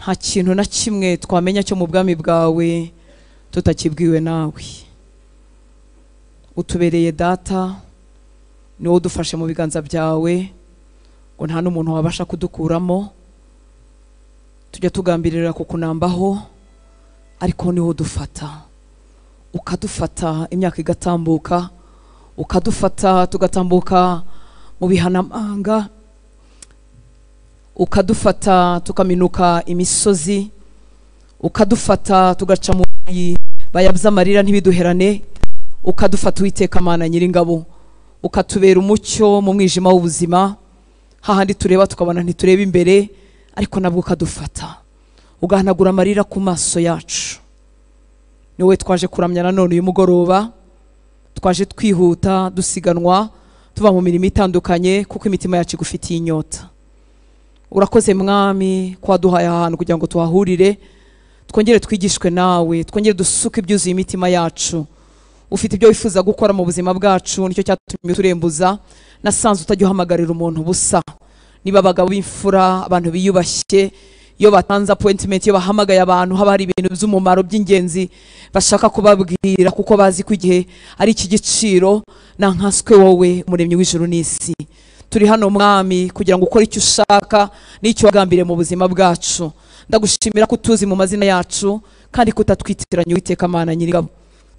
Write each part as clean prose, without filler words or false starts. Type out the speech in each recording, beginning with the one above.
nta kintu na kimwe twamenya cyo mu bwami bwawe tutakibwiwe nawe. Utubereye data, niwo udufashe mu biganza byawe ngo nta n'umuntu wabasha kudukuramo. Tujya tugambirira kukunambaho, ariko niwo dufata, ukadufata imyaka igatambuka, ukadufata tugatambuka mu bihanamanga, ukadufata tukaminuka imisozi, ukadufata tugaca mu bayabza amarira ntibiduherane, ukadufata Uwiteka Mana Nyiringabo, ukatubera umucyo mu mwijima w'ubuzima. Hahandi tureba tukabona ntitureba imbere, ariko nabwo ukadufata ugahanagura amarira ku maso yacu. Niwe twaje kuramya nanone uyu mugoroba, twaje twihuta dusiganwa tuva mu mirimo itandukanye kuko imitima yacu igufitiye inyota. Urakoze Mwami kwaduhaye ahantu kugira ngo tuhahurire, twongere twigishwe nawe, twongere dusuke ibyuzuye imitima yacu. Ufite ibyo wifuza gukora mu buzima bwacu, nicyo cyatumye turembuza. Nasanze utajya uhamagarira umuntu busa. Niba abagabo b'imfura, abantu biyubashye, iyo batanze appointment, iyo bahamagaye abantu haba hari ibintu by'umumaro by'ingenzi bashaka kubabwira, kuko bazi ko igihe ari iki giciro. Nankaswe wowe Umuremyi w'ijuru n'isi. Turi hano Mwami kugira ngo ukore icyo ushaka n'icyo wagambiriye mu buzima bwacu. Ndagushimira ko utuzi mu mazina yacu kandi kutatwitiranya Uwiteka Mana Nyiringabo.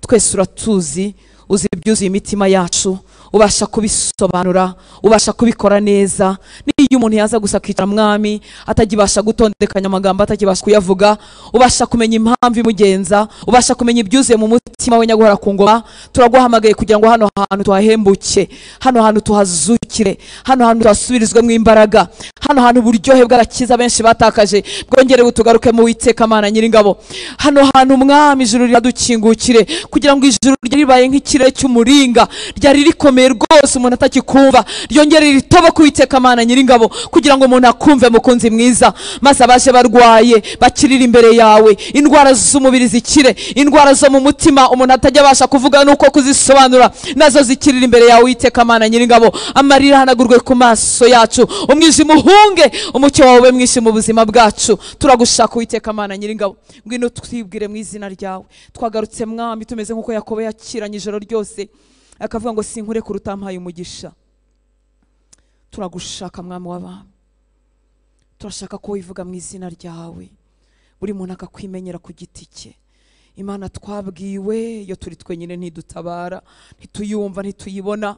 Twese uratuzi, uzi ibyuzuye imitima yacu, ubasha kubisobanura, ubasha kubikora neza. Niyo umuntu yaza gusa kwicara Mwami atagibasha gutondekanya amagambo, atagibasha kuyavuga, ubasha kumenya impamvu imugenza, ubasha kumenya ibyuzuye mu mutima we Nyaguhora ku ngoma. Turaguhamagaye kugira ngo hano hantu tuhahembuke, hano hantu tuhazukire, hano hantu tuhasubirizwe mu imbaraga, hano hantu uburyohe bw'agakiza benshi batakaje bwongere butugaruke mu Uwiteka Mana Nyiringabo. Hano hantu Mwami ijuru riradukingukire, kugira ngo ijuru ribaye nk'ikirere cy'umuringa, ryari rikomeye rwose umuntu atakikumva, ryongere ritobo ku Uwiteka Mana Nyiringabo, kugira ngo umuntu akumve mukunzi mwiza, maze abaje barwaye bakirira imbere yawe, indwara z'umubiri zikire, indwara zo mu mutima umuntu atajya abasha kuvuga nuko kuzisobanura nazo zikirira imbere yawe Uwiteka Mana Nyiringabo. Amarira hanagurwe ku maso yacu, umwijima uhunge, umucyo wawe mwinshi mu buzima bwacu. Turagushaka Uwiteka Mana Nyiringabo, ngwino twibwire mu izina ryawe. Twagarutse Mwami tumeze nkuko Yakobo yakiranye ijoro ryose akavuga ngo sinkure ku rutampaye umugisha. Turagushaka Mwami w'abami, turashaka ko wivuga mu izina ryawe, buri muntu akakwimenyera ku giti cye. Imana twabwiwe iyo turi twenyine ntidutabara, ntituyumva, ntituyibona.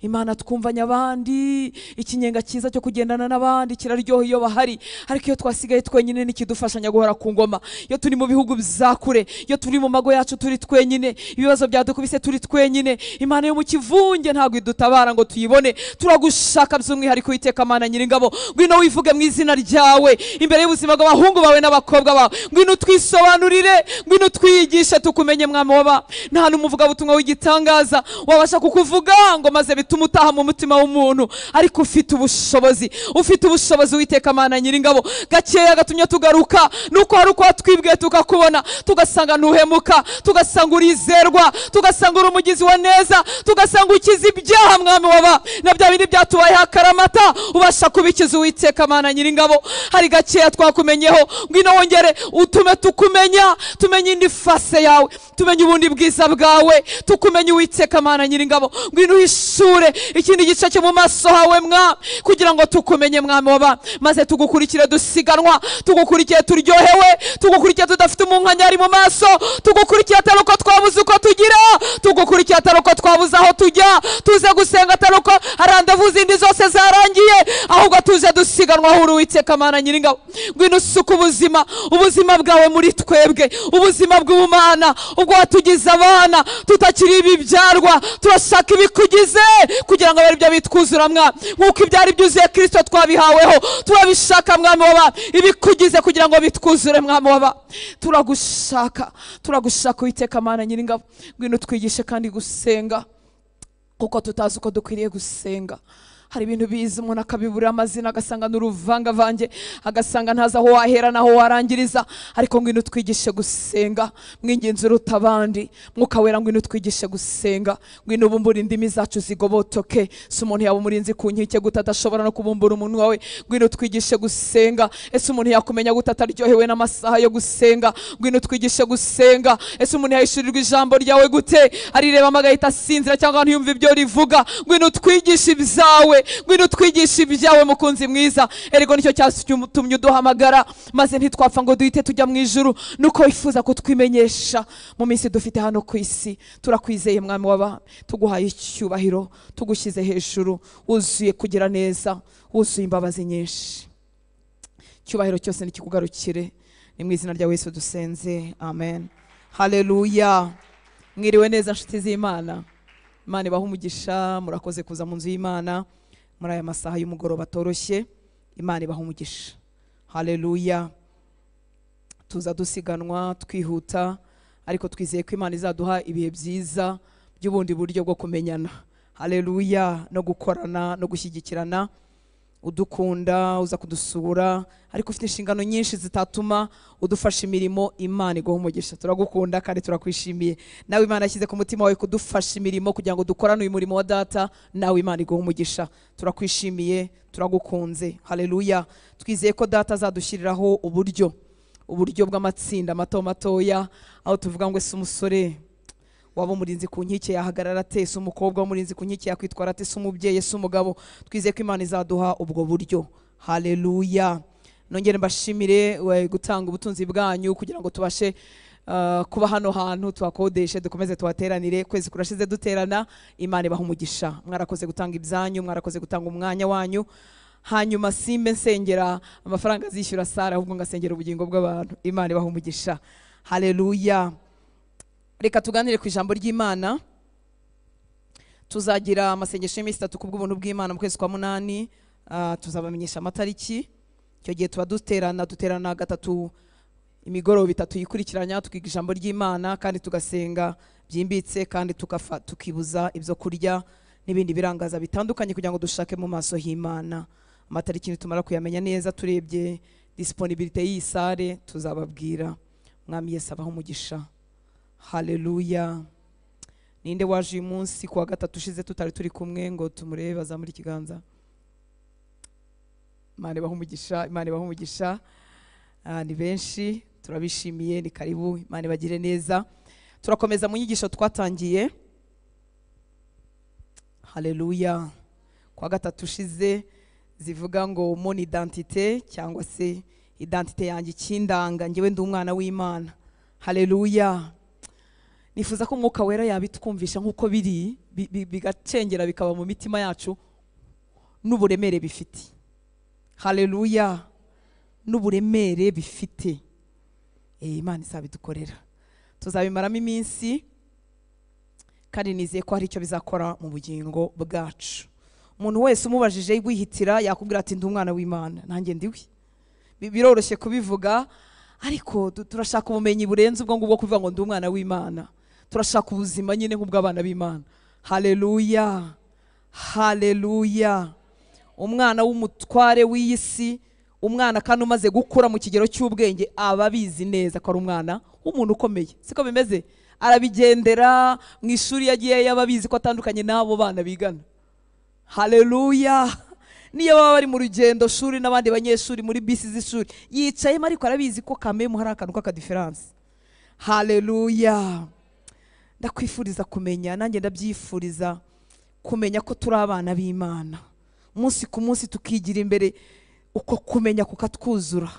Imana twumvanya abandi, ikinyenga cyiza cyo kugendana n'abandi kiraryoha iyo bahari, ariko iyo twasigaye twenyine nikidufasha Nyaguhora ku ngoma. Iyo turi mu bihugu bizakure, iyo turi mu mago yacu turi twenyine, ibibazo byadukubise turi twenyine, Imana yo mu kivunge ntabwo idutabara ngo tuyibone. Turagushaka by'umwihariko Uwiteka Mana Nyiringabo, ngwino wivuge mu izina ryawe imbere y'ubuzima bw'abahungu bawe n'abakobwa bawe. Ngwino twisobanurire, ngwino twigishe tukumenye Mwami w'abami. Nta n'umuvuga butumwa w'igitangaza wabasha kukuvuga ngo maze bituma utaha mu mutima w'umuntu, ariko ufite ubushobozi, ufite ubushobozi Uwiteka Mana Nyiringabo. Gakeya gatumye tugaruka nuko hari uko twibwiye tukakubona, tugasanga ntuhemuka, tugasanga urizerwa, tugasanga uri umugizi wa neza, tugasanga ukiza ibyaha Mwami w'abami, na bya bindi byatubayeho akaramata ubasha kubikiza Uwiteka Mana Nyiringabo. Hari gakeya twakumenyeho, ngwino wongere utume tukumenya, tumenye indi fase yawe, tumenye ubundi bwiza bwawe, tukumenye Uwiteka Mana Nyiringabo. Ngwino uhishure ikindi gice cyo mu maso hawe Mwami, kugira ngo tukumenye Mwami w'abami, maze tugukurikire dusiganwa, tugukurikire turyohewe, tugukurikire tudafite umunkanyari mu maso, tugukurikire atari uko twabuze uko tugira, tugukurikire atari uko twabuze aho tujya, tuze gusenga atari uko randevu zindi zose zarangiye, ahubwo tuze dusiganwa aho uri Uwiteka Mana Nyiringabo. Ngwino usuka ubuzima, ubuzima bwawe muri twebwe, ubuzima bw'ubumana, ubwo watugize abana tutakiri ibibyarwa. Turashaka ibikugize kugira ngo bari byo bitwuzura Mwami, nkuko ibyari byuzuye Kristo twabihaweho. Turabishaka Mwami w'abami, ibikugize kugira ngo bitwuzure Mwami w'abami. Turagushaka, turagushaka Uwiteka Mana Nyiringabo. Ngwino twigishe kandi gusenga, kuko tutazi uko dukwiriye gusenga. hari ibintu biza umuntu akabiburira amazina, agasanga n'uruvangavange, agasanga ntazi aho wahera naho warangiriza. Ariko ngwino twigishe gusenga, mwinginzi uruta abandi. Mwuka wera ngwino twigishe gusenga, ngwino ubumbura indimi zacu zigobotoke. Si umuntu yaba umurinzi ku nkike gute adashobora no kubumbura umuntu wawe? Ngwino twigishe gusenga. Ese umuntu yakumenya gute ataryohewe n'amasaha yo gusenga? Ngwino twigishe gusenga. Ese umuntu yahishurirwa ijambo ryawe gute arireba amagahita asinzira cyangwa ntiyumve ibyo rivuga? Ngwino twigishe ibyawe, ngwino twigishe ibyawe mukunzi mwiza. Erego nicyo cyatumye uduhamagara, maze ntitwapfa ngo duhite tujya mu ijuru, nuko wifuza kutwimenyesha mu minsi dufite hano ku isi. Turakwizeye mwami w'abami, tuguhaye icyubahiro, tugushyize hejuru, wuzuye kugira neza, wuzuye imbabazi nyinshi. Cyubahiro cyose nikikugarukire, ni mu izina rya Yesu dusenze, amen. Haleluya. Mwiriwe neza nshuti z'Imana. Imana ibahe umugisha, murakoze kuza mu nzu y'Imana muri aya masaha y'umugoroba atoroshye. Imana ibahe umugisha. Haleluya. Tuza dusiganwa twihuta, ariko twizeye ko Imana izaduha ibihe byiza by'ubundi buryo bwo kumenyana. Haleluya. No gukorana no gushyigikirana. Udukunda uza kudusura, ariko ufite inshingano nyinshi zitatuma udufasha imirimo. Imana iguhe umugisha. Turagukunda kandi turakwishimiye. Nawe Imana yashyize ku mutima wawe kudufasha imirimo kugira ngo dukorane uyu murimo wa data. Nawe Imana iguhe umugisha. Turakwishimiye, turagukunze. Haleluya. Twizeye ko data azadushyiriraho uburyo bw'amatsinda mato matoya, aho tuvuga ngo ese umusore waba umurinzi ku nkike yahagarara ate? Ese umukobwa w'umurinzi ku nkike yakwitwara ate? Ese umubyeyi, ese umugabo? Twizeye ko Imana izaduha ubwo buryo. Haleluya. Nongere mbashimire gutanga ubutunzi bwanyu kugira ngo tubashe kuba hano hantu twakodeshe, dukomeze tuhateranire. Kwezi kurashize duterana. Imana ibaha umugisha. Mwarakoze gutanga ibyanyu, mwarakoze gutanga umwanya wanyu. Hanyuma simbe nsengera amafaranga azishyura Sara, ahubwo ngasengera ubugingo bw'abantu. Imana ibaha umugisha. Haleluya. Reka tuganire ku ijambo ry'Imana. Tuzagira amasengesho y'iminsi 3 kubw'ubuntu bw'Imana mu kwezi kwa 8. Tuzabamenyesha amatariki. Icyo gihe tuba duterana 3 imigoroba 3 yikurikiranya, tukiga ijambo ry'Imana kandi tugasenga byimbitse, kandi tukibuza ibyo kurya n'ibindi birangaza bitandukanye kugira ngo dushake mu maso y'Imana. Amatariki nitumara kuyamenya neza, turebye disponibilité y'isare, tuzababwira. Mwami Yesu abaho umugisha. Haleluya. Ninde waje uyu munsi kuwa gatatu ushize tutari turi kumwe ngo tumurebe azamura ikiganza? Imana ibahe umugisha, Imana ibahe umugisha. Ni benshi, turabishimiye, ni karibu. Imana ibagire neza. Turakomeza mu nyigisho twatangiye. Haleluya. Kuwa gatatu ushize zivuga ngo mon identité, cyangwa se identité yanjye kindanga, ngewe ndi umwana w'Imana. Haleluya. Nifuza ko Mwuka Wera yabitwumvisha nkuko biri, bigacengera bikaba mu mitima yacu n'uburemere bifite. Haleluya. N'uburemere bifite. Imana izabidukorera. Tuzabimaramo iminsi, kandi nizeye ko hari icyo bizakora mu bugingo bwacu. Umuntu wese umubajije wihitira yakubwira ati ndi umwana w'Imana. Nanjye ndiwe. Biroroshye kubivuga, ariko turashaka ubumenyi burenze ubwo ngubwo kuvuga ngo ndi umwana w'Imana. Turashaka ubuzima nyine nk'ubw'abana b'Imana. Haleluya. Haleluya. Umwana w'umutware w'iyisi, umwana kandi umaze gukura mu kigero cy'ubwenge, aba bizi neza ko ari umwana w'umuntu ukomeye. Siko bimeze? Arabigendera mu ishuri yagiye yababizi ko atandukanye n'abo bana bigana. Haleluya. Niyo baba bari mu rugendo shuri n'abandi banyeshuri muri bisi z'ishuri, yicayemo ariko arabizi ko kamemu hari akantu k'akadiferanse. Haleluya. Ndakwifuriza kumenya, nanjye ndabyifuriza kumenya ko turi abana b'Imana. Umunsi ku munsi tukigira imbere, uko kumenya kukatwuzura,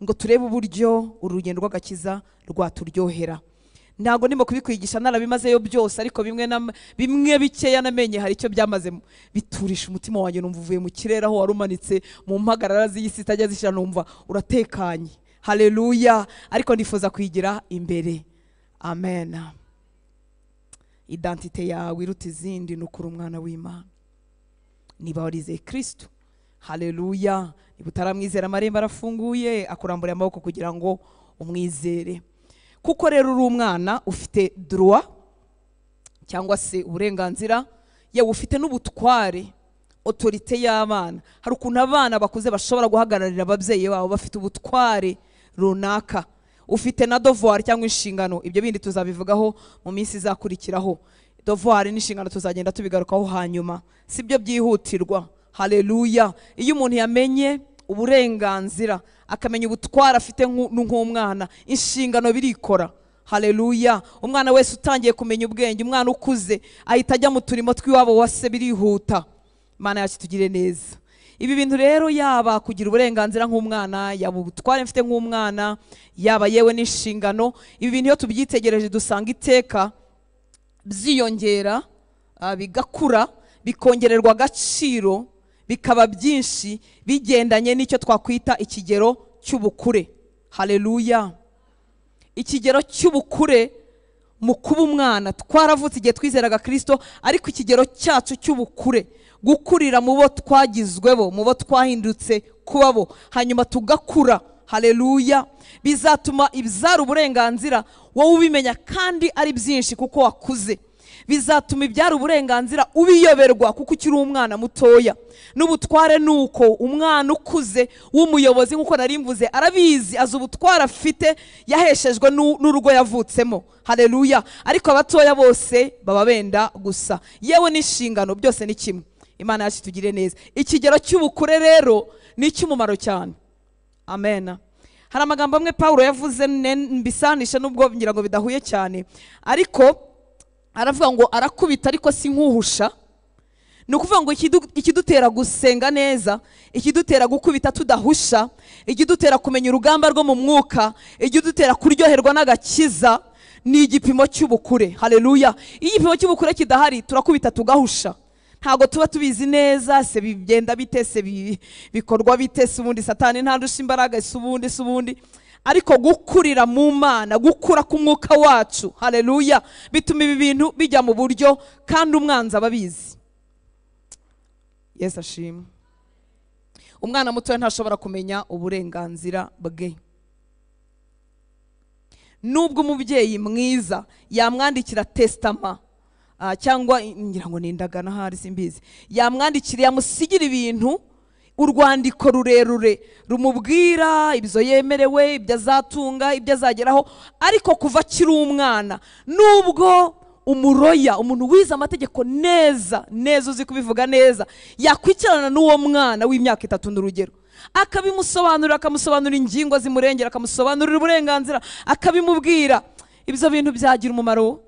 ngo turebe uburyo urugendo rw'agakiza rwaturyohera. Ntago ndimo kubikwigisha narabimazeyo byose, ariko bimwe bikeya namenye hari icyo byamaze biturisha umutima wanjye. Numva uvuye mu kirere aho warumanitse mu mpagarara z'isi itajya zishira, numva uratekanye. Haleluya. Ariko ndifuza kwigira imbere. Amen. Identité yawe iruta izindi ni ukuri umwana w'Imana. Niba warizeye Kristo, haleluya, niba utaramwizera amarembo arafunguye, akurambura amaboko kugira ngo umwizere. Kuko rero uri umwana ufite droit cyangwa se uburenganzira, yewe ufite n'ubutware otorite y'abana. Hari ukuntu abana bakuze bashobora guhagararira ababyeyi babo bafite ubutware runaka. Ufite na devoir cyangwa inshingano, ibyo bindi tuzabivugaho mu minsi izakurikiraho. Devoir n'inshingano tuzagenda tubigarukaho hanyuma, sibyo byihutirwa. Haleluya. Iyo umuntu yamenye uburenganzira, akamenya ubutwara afite nk'umwana, inshingano birikora. Haleluya. Umwana wese utangiye kumenya ubwenge, umwana ukuze ahita ajya mu turimo tw'iwabo wase, birihuta. Imana yacu tugire neza. Ibi bintu rero, yaba kugira uburenganzira nk'umwana, yaba ubutware mfite nk'umwana, yaba yewe n'inshingano, ibi bintu iyo tubyitegereje dusanga iteka byiyongera, bigakura, bikongererwa agaciro, bikaba byinshi bigendanye n'icyo twakwita ikigero cy'ubukure. Haleluya. Ikigero cy'ubukure mu kuba umwana, twaravutse igihe twizeraga Kristo, ariko ikigero cyacu cy'ubukure, gukurira mu bo twagizwebo, mu bo twahindutse kubabo, hanyuma tugakura. Haleluya. Bizatuma ibyara uburenganzira wowe ubimenya kandi ari byinshi kuko wakuze. Bizatuma ibyara uburenganzira ubiyoberwa kuko ukiri umwana mutoya. N'ubutware nuko umwana ukuze w'umuyobozi, nkuko narimvuze, arabizi, azi ubutware afite, yaheshejwe n'urugo yavutsemo. Haleluya. Ariko abatoya bose baba benda gusa, yewe n'inshingano byose ni kimwe. Imana yacu tugire neza. Ikigero cy'ubukure rero ni icy'umumaro cyane. Amen. Hari amagambo amwe Paulo yavuze mbisanisha nubwo ngira ngo bidahuye cyane, ariko aravuga ngo arakubita ariko si nkuhusha. Ni ukuvuga ngo ikidutera gusenga neza, ikidutera gukubita tudahusha, ikidutera kumenya urugamba rwo mu mwuka, ikidutera kuryoherwa n'agakiza, ni igipimo cy'ubukure. Haleluya. Iyo igipimo cy'ubukure kidahari, turakubita tugahusha. Ntago tuba tubizi neza, se bigenda bite, se bikorwa bite, se ubundi Satani ntandusha imbaraga, se ubundi. Ariko gukurira mu Mana, gukura ku mwuka wacu, haleluya, bituma ibi bintu bijya mu buryo kandi umwanzi ababizi. Yesu ashimwe. Umwana muto ntashobora kumenya uburenganzira bwe. Nubwo umubyeyi mwiza yamwandikira testament, cyangwa ngira ngo nindagana hari simbizi, yamwandikira, yamusigira ibintu, urwandiko rurerure rumubwira ibyo yemerewe, ibyo azatunga, ibyo azageraho, ariko kuva akiri umwana, nubwo umuroya, umuntu wize amategeko neza uzi kubivuga neza, yakwicarana n'uwo mwana w'imyaka 3 n'urugero, akabimusobanurira, akamusobanurira ingingo zimurengera, akamusobanurira uburenganzira, akabimubwira, ibyo bintu byagira umumaro?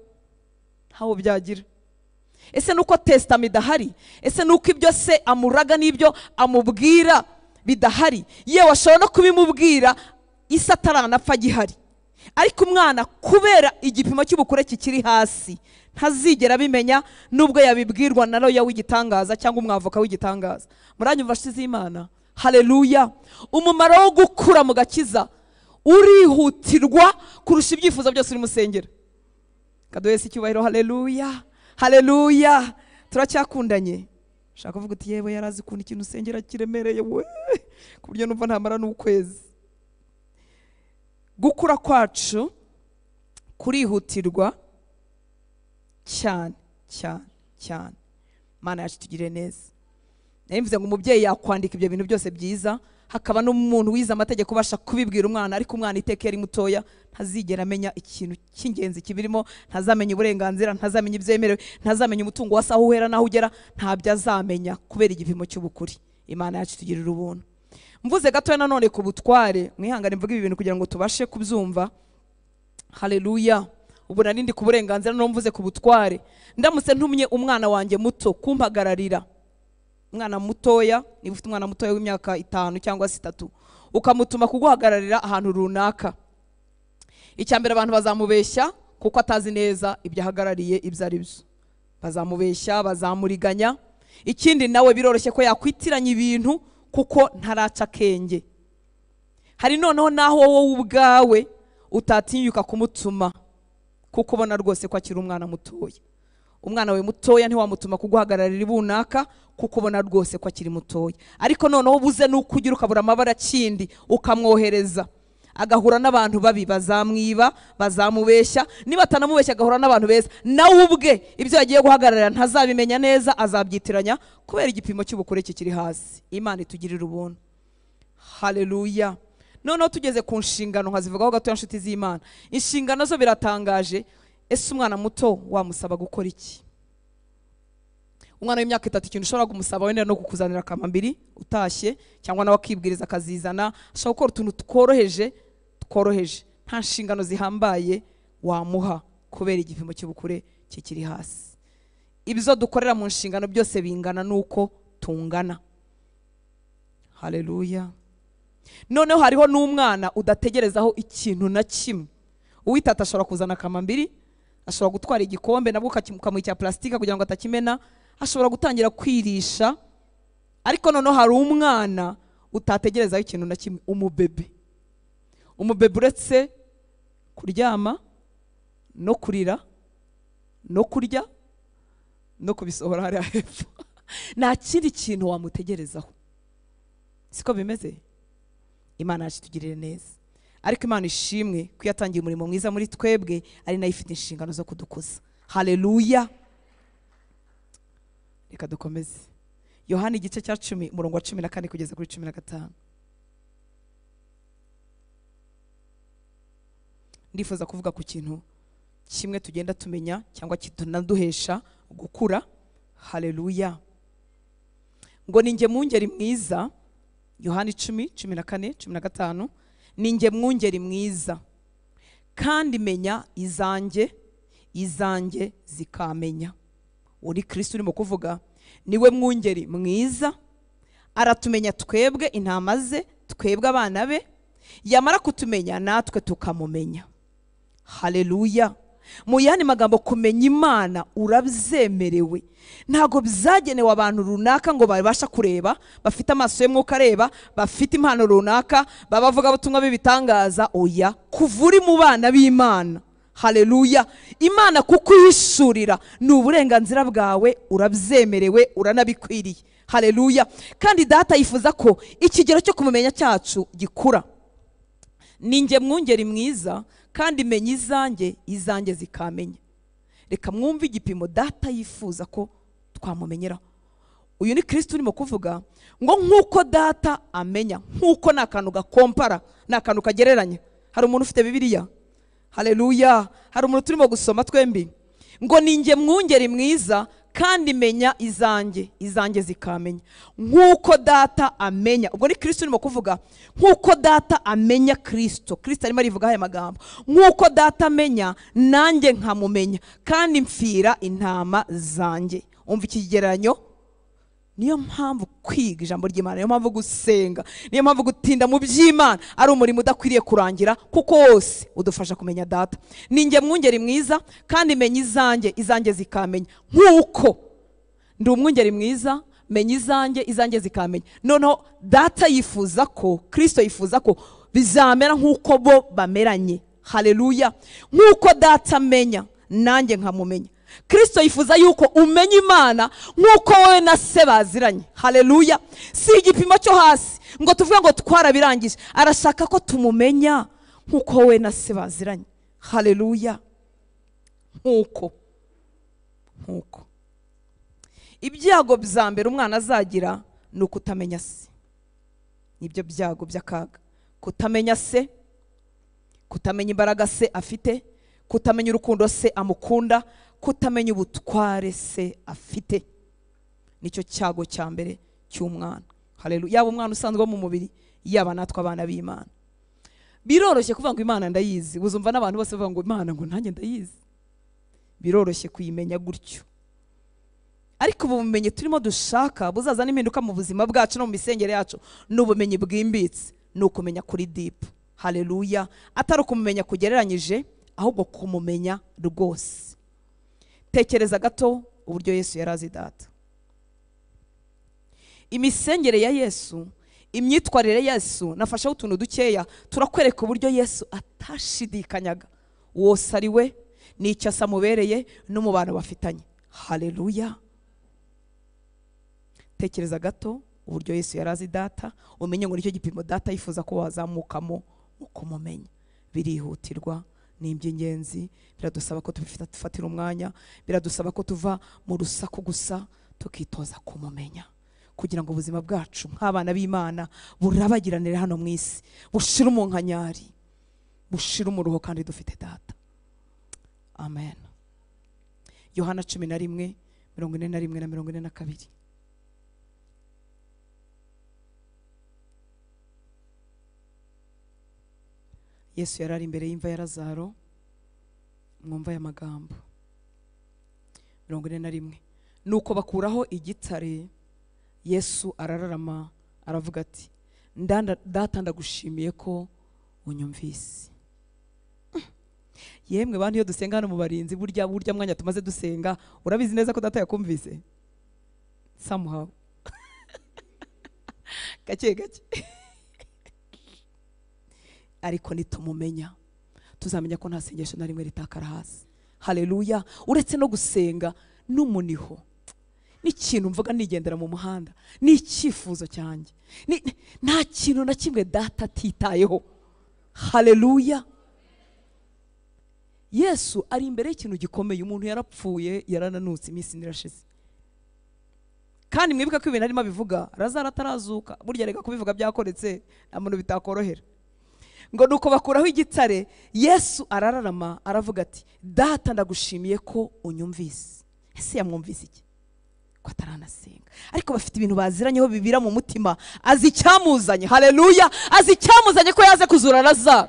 Ntawo byagira. Ese nuko testament idahari? Ese nuko ibyo se amuraga n'ibyo amubwira bidahari? Yewe ashobora no kubimubwira isa ataranapfa gihari, ariko umwana kubera igipimo cy'ubukure kikiri hasi ntazigera bimenya, nubwo yabibwirwa na roya w'igitangaza cyangwa umwavoka w'igitangaza. Muranyumva shize Imana? Haleluya. Umumaro wo gukura mu gakiza urihutirwa kurusha ibyifuzo byose uri musengera. Kadoyesi icyubahiro. Haleluya. Haleluya. Turacyakundanye. Shaka kuvuga uti yewe yarazi kuntu ikintu usengera kiremereye we, ku buryo numva ntamara n'ukwezi. Gukura kwacu kurihutirwa cyane. Mana yacu tugire neza. Nemvuze ngo umubyeyi yakwandika ibyo bintu byose byiza, hakaba n'umuntu wize amategeko ubasha kubibwira umwana, ariko umwana iteke yari mutoya ntazigera amenya ikintu cy'ingenzi kibirimo, ntazamenya uburenganzira, ntazamenya ibyemerewe, ntazamenya umutungo wasa aho uhera naho ugera, ntabyo azamenya kubera igipimo cy'ubukuri. Imana yacu tugirira ubuntu. Mvuze gatoya nanone ku butware, mwihangane mvuga ibi bintu kugira ngo tubashe kubyumva. Haleluya. Ubu narindi ku burenganzira, no mvuze ku butware. Ndamutse ntumye umwana wanjye muto kumpagararira, umwana mutoya, niba ufite umwana mutoya w'imyaka 5 cyangwa 3, ukamutuma kuguhagararira ahantu runaka, icyambere abantu bazamubeshya kuko atazi neza ibyo ahagarariye ibyo ari byo, bazamubeshya, bazamuriganya. Ikindi nawe biroroshye ko yakwitiranya ibintu kuko ntaraca kenge. Hari noneho naho wowe ubwawe utatinyuka kumutuma kuko ubona rwose ko akiri umwana mutoya. Umwana we mutoya ntiwamutuma kuguhagararira ibunaka kuko ubona rwose ko akiri mutoya, ariko noneho buze n'ukugira ukabura amabara kindi ukamwohereza agahura n'abantu babi, bazamwiba, bazamubeshya, niba atanamubeshya agahura n'abantu beza, nawe ubwe ibyo yagiye guhagararira ntazabimenya neza, azabyitiranya kubera igipimo cy'ubukure kikiri hasi. Imana itugirira ubuntu. Haleluya. Noneho tugeze ku nshingano nkazivugaho gato inshuti z'Imana. Inshingano zo biratangaje. Ese umwana muto wamusaba gukora iki? Umwana w'imyaka 3 ikintu ushobora kumusaba wenda no kukuzanira akamambiri utashye, cyangwa nawe akibwiriza akazizana, ashobora gukora utuntu tworoheje, nta nshingano zihambaye wamuha kubera igipimo cy'ubukure kikiri hasi. Ibyo dukorera mu nshingano byose bingana nuko tungana. Haleluya. Noneho hariho n'umwana udategerezaho ikintu na kimwe. Uwitata ashobora kuzana akamambiri, ashobora gutwara igikombe nabwo ukamuha cya plastique kugira ngo atakimena, ashobora gutangira kwirisha, ariko noneho hari umwana utategerezaho ikintu na kimwe, umubebe uretse kuryama no kurira no kurya no kubisohora hariya hepfo. Nta kindi kintu wamutegerezaho. Siko bimeze? Imana yacu itugirire neza. Ariko Imana ishimwe ko yatangiye umurimo mwiza muri twebwe, ari nayo ifite inshingano zo kudukuza. Haleluya. Reka dukomeze. Yohana igice cya 10 umurongo wa 14 kugeza kuri 15. Ndifuza kuvuga ku kintu kimwe tugenda tumenya cyangwa kitunaduhesha gukura. Haleluya. Ngo ninjye mwungeri mwiza, Yohana 10:14-15, ninjye mwungeri mwiza kandi menya izanjye zikamenya. Uri Kristo urimo kuvuga, niwe mwungeri mwiza, aratumenya twebwe intama ze, twebwe abana be, yamara kutumenya natwe tukamumenya. Haleluya. Mu yandi magambo, kumenya Imana urabyemerewe. Ntago byagenewe abantu runaka ngo babasha kureba, bafite amaso y'umwuka areba, bafite impano runaka, babavuga ubutumwa b'ibitangaza. Oya, kuvuri mu bana b'Imana. Haleluya. Imana kukuyishurira ni uburenganzira bwawe, urabyemerewe, uranabikwiriye. Haleluya. Kandi data yifuza ko ikigero cyo kumumenya cyacu gikura. Ninjye mwungeri mwiza kandi menya izanjye zikamenya. Reka mwumve igipimo data yifuza ko twamumenyera. Uyu ni Kristo urimo kuvuga ngo nkuko data amenya, nkuko nakantu gakompara, nakantu kagereranya. Hari umuntu ufite Bibiliya? Haleluya. Hari umuntu turimo gusoma twembi? Ngo ninjye mwungeri mwiza kandi menya izanjye zikamenya, nkuko data amenya. Ubwo ni Kristo urimo kuvuga, nkuko data amenya Kristo. Kristo arimo arivuga aya magambo, nkuko data amenya nanjye nkamumenya kandi mfira intama zanjye. Umva ikigereranyo. Niyo mpamvu kwiga ijambo ry'Imana, niyo mpamvu gusenga, niyo mpamvu gutinda mu by'Imana ari umurimo udakwiriye kurangira, kuko wose udufasha kumenya data. Ninjye mwungeri mwiza kandi menya izanjye zikamenya, nkuko ndi umwungeri mwiza, menya izanjye zikamenya. Noneho data yifuza ko, Kristo yifuza ko bizamera nkuko bo bameranye. Haleluya. Nkuko data amenya nanjye nkamumenya. Kristo yifuza yuko umenya Imana nkuko wowe na se baziranye. Haleluya. Si igipimo cyo hasi ngo tuvuge ngo twarabirangije. Arashaka ko tumumenya nkuko wowe na se baziranye. Haleluya. Nkuko ibyago bya mbere umwana azagira ni ukutamenya se. Nibyo byago by'akaga. Kutamenya se, kutamenya imbaraga se afite, kutamenya urukundo se amukunda, kutamenya ubutware se afite. Nicyo cyago cya mbere cy'umwana. Haleluya. Yaba umwana usanzwe mu mubiri, yaba natwe abana b'Imana. Biroroshye kuvuga ngo Imana ndayizi. Uzumva n'abantu bose bavuga ngo Imana ngo nanjye ndayizi. Biroroshye kuyimenya gutyo. Ariko ubumenyi turimo dushaka buzaza n'impinduka mu buzima bwacu no mu misengere yacu, n'ubumenyi bwimbitse, ni ukumenya kuri deep. Haleluya. Atari ukumenya kugereranyije, ahubwo kumumenya rwose. Tekereza gato uburyo Yesu yarazi data. Imisengere ya Yesu, imyitwarire ya Yesu, nafashaho utuntu dukeya turakwereka uburyo Yesu atashidikanyaga wose ari we n'icyo asamubereye n'umubano bafitanye. Haleluya. Tekereza gato uburyo Yesu yarazi data, umenye ngo nicyo gipimo data yifuza ko wazamukamo mu kumumenya. Birihutirwa, ni iby'ingenzi, biradusaba ko tufatira umwanya, biradusaba ko tuva mu rusaku gusa tukitoza kumumenya, kugira ngo ubuzima bwacu nk'abana b'Imana burabagiranire hano mu isi, bushira umunkanyari, bushira umuruho kandi dufite data. Amen. Yohana 11:41 na 42. Yesu yarari imbere y'imva ya Lazaro, mwumva aya magambo. 41. Nuko bakuraho igitare, Yesu arararama aravuga ati, data ndagushimiye ko unyumvise. Yemwe bantu, iyo dusenga hano mu barinzi, burya mwanya tumaze dusenga, urabizi neza ko data yakumvise somehow. Gake ariko nitumumenya tuzamenya ko nta sengesho na rimwe ritakara hasi. Haleluya. Uretse no gusenga n'umuniho, n'ikintu mvuga nigendera mu muhanda, n'icyifuzo cyanjye, nta kintu na kimwe data atitayeho. Haleluya. Yesu ari imbere y'ikintu gikomeye. Umuntu yarapfuye, yarananutse, iminsi nirashize, kandi mwibuka ko ibintu arimo bivuga Lazaro atarazuka. Burya reka kubivuga byakoretse, amuntu bitakorohera. Ngo nuko bakuraho igitare, Yesu arararama aravuga ati, data ndagushimiye ko unyumvise. Ese yamwumvise iki? Ko ataranasenga, ariko bafite ibintu baziranyeho bibira mu mutima. Azi icyamuzanye. Haleluya. Azi icyamuzanye ko yaze kuzura Lazaro.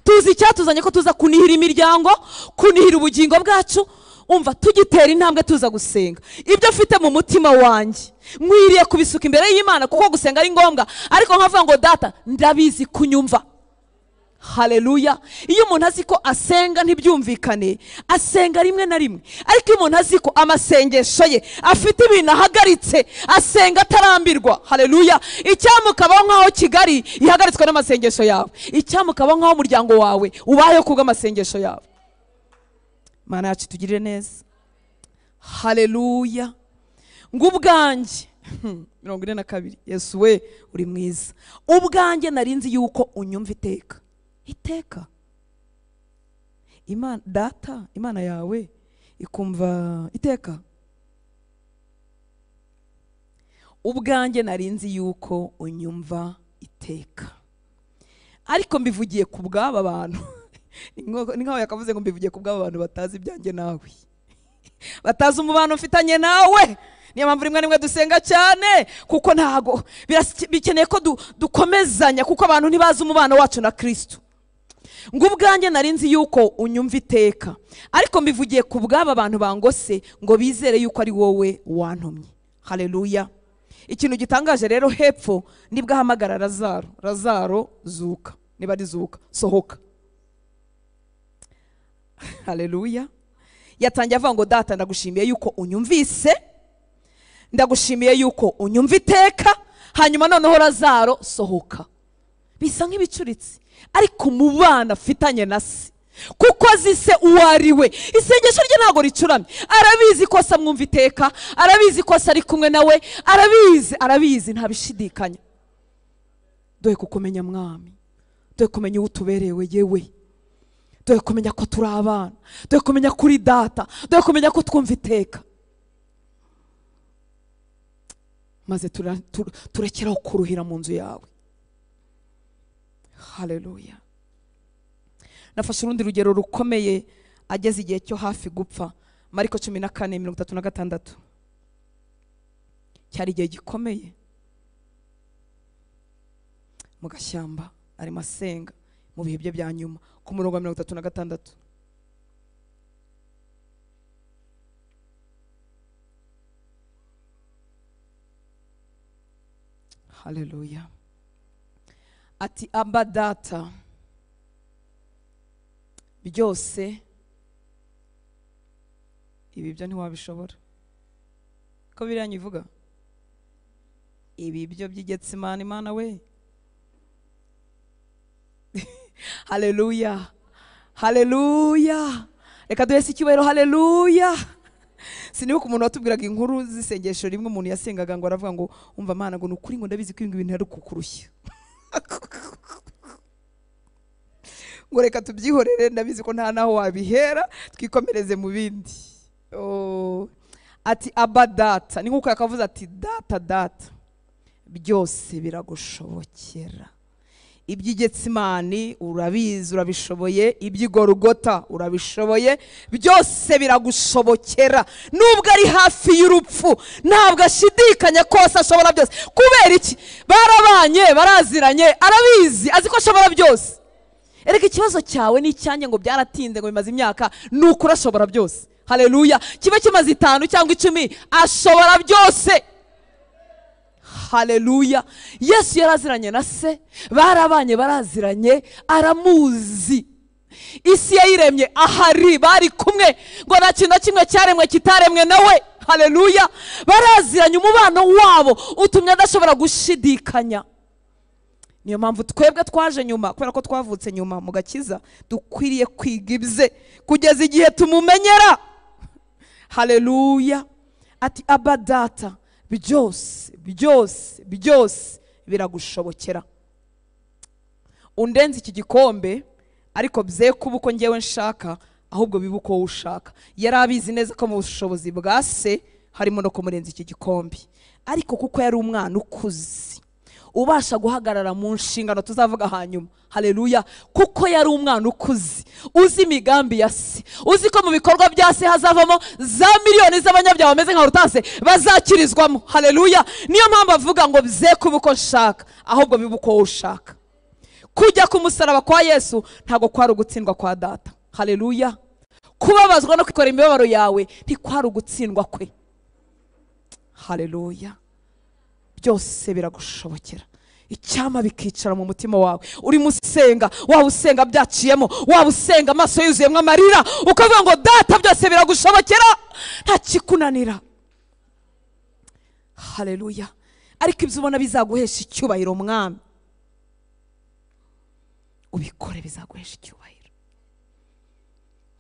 Tuzi icyatuzanye ko tuza kunihira imiryango, kunihira ubugingo bwacu. Umva, tugitera intambwe tuza gusenga, ibyo mfite mu mutima wanjye nkwiriye kubisuka imbere y'Imana, kuko gusenga ari ngombwa. Ariko nkavuga ngo data ndabizi kunyumva. Haleluya. Iyo umuntu azi ko asenga ntibyumvikane, asenga rimwe na rimwe. Ariko iyo umuntu azi ko amasengesho ye afite ibintu ahagaritse, asenga atarambirwa. Haleluya. Icyamukabaho nk'aho Kigali ihagaritswe n'amasengesho yawe, icyamukabaho nk'aho umuryango wawe ubayeho kubw'amasengesho yawe. Mana yacu tugirire neza. Haleluya. Ngubwanjye 42. Yesu we uri mwiza. Ubwanjye narinzi yuko unyumva iteka. Iteka. Imana data, Imana yawe ikumva iteka. Ubwanjye narinzi yuko unyumva iteka, ariko mbivugiye ku bw'aba bantu. Ni nkaho yakavuze ngo mbivugiye ku bw'aba bantu batazi ibyanjye nawe, batazi umubano mfitanye nawe. Niyo mpamvu rimwe rimwe dusenga cyane, kuko ntago bikeneye ko dukomezanya, kuko abantu ntibazi umubano wacu na Kristo. Ngo ubwanjye narinzi yuko unyumva iteka, ariko mbivugiye ku bw'aba bantu bangose, ngo bizere yuko ari wowe wantumye. Haleluya. Ikintu gitangaje rero, hepfo nibwo ahamagara Lazaro. Lazaro zuka. Niba ari zuka, sohoka. Haleluya. Yatangiye avuga ngo data ndagushimiye yuko unyumvise, ndagushimiye yuko unyumva iteka. Hanyuma noneho Lazaro sohoka. Bisa nk'ibicuritse, ariko mu bana afitanye na se, kuko azi se uwo ari we. Isengesho rye ntabwo ricuramye. Arabizi ko se amwumva iteka, arabizi ko se ari kumwe nawe, arabizi ntabishidikanya. Dore kukumenya mwami, dore kumenya uwo utuberewe yewe, dore kumenya ko turi abana, dore kumenya kuri data, dore kumenya ko twumva iteka. Maze turekeraho kuruhira mu nzu yawe. Haleluya. Nafashe urundi rugero rukomeye, ageze igihe cyo hafi gupfa. Mariko 14:36. Cyari igihe gikomeye mu gashyamba, arimo asenga mu bihe bye bya nyuma, ku murongo wa 36. Haleluya. Ati, amba data, byose ibi byo ntiwabishobora. Ko biranye ivuga ibi byo by'Igetsemani, Imana we. Haleluya. Haleluya. Reka duhese icyubahiro. Haleluya. Sinibuka umuntu watubwiraga inkuru z'isengesho rimwe umuntu yasengaga ngo aravuga ngo umva Mana ngo nukuri ngo ndabizi ko ibintu ari kukurushya. ngo reka tubyihorere, ndabizi ko nta naho wabihera, twikomereze mu bindi. Ati Aba Data, ni nkuko yakavuze ati data byose biragushobokera. Iby'Igetsimani urabizi, urabishoboye. Iby'Igorogota urabishoboye. Byose biragushobokera. Nubwo ari hafi y'urupfu ntabwo ashidikanya kose ashobora byose. Kubera iki? Barabanye, baraziranye, arabizi, azi ko ashobora byose. Erega ikibazo cyawe n'icyanjye ngo byaratinze ngo bimaze imyaka, nuko urashobora byose. Haleluya. Kibe kimaze 5 cyangwa 10, ashobora byose. Haleluya. Yesu yaraziranye na se, barabanye, baraziranye, aramuzi. Isi yayiremye ahari, bari kumwe, ngo nta kintu kimwe cyaremwe kitaremwe nawe. Haleluya. Baraziranye, umubano wabo utumye adashobora gushidikanya. Niyo mpamvu twebwe twaje nyuma, kubera ko twavutse nyuma mu gakiza, dukwiriye kwiga ibye kugeza igihe tumumenyera. Haleluya. Ati Aba Data, byose biragushobokera. Undenze iki gikombe, ariko bye kuba uko ngewe nshaka, ahubwo bibe uko ushaka. Yari abizi neza ko mu bushobozi bwa se harimo no kumurenza iki gikombe, ariko kuko yari umwana ukuze, ubasha guhagarara mu nshingano tuzavuga hanyuma. Haleluya. Kuko yari umwana ukuze, uzi imigambi ya se, uzi ko mu bikorwa bya se hazavamo za miliyoni z'abanyabyaha bameze nka Hortense bazakirizwamo. Haleluya. Niyo mpamvu avuga ngo bye kuba uko nshaka, ahubwo bibe uko ushaka. Kujya ku musaraba kwa Yesu ntago kwari ugutsindwa kwa Data. Haleluya. Kubabazwa no kwikora imibabaro yawe ntikwari ugutsindwa kwe. Haleluya. Byose biragushobokera. Icyama bikicara mu mutima wawe, uri musenga, waba usenga byaciyemo, waba usenga amaso yuzuyemo amarira, ukavuga ngo Data byose biragushobokera, nta kikunanira. Haleluya. Ariko ibyo ubona bizaguhesha icyubahiro Mwami, ubikore, bizaguhesha icyubahiro.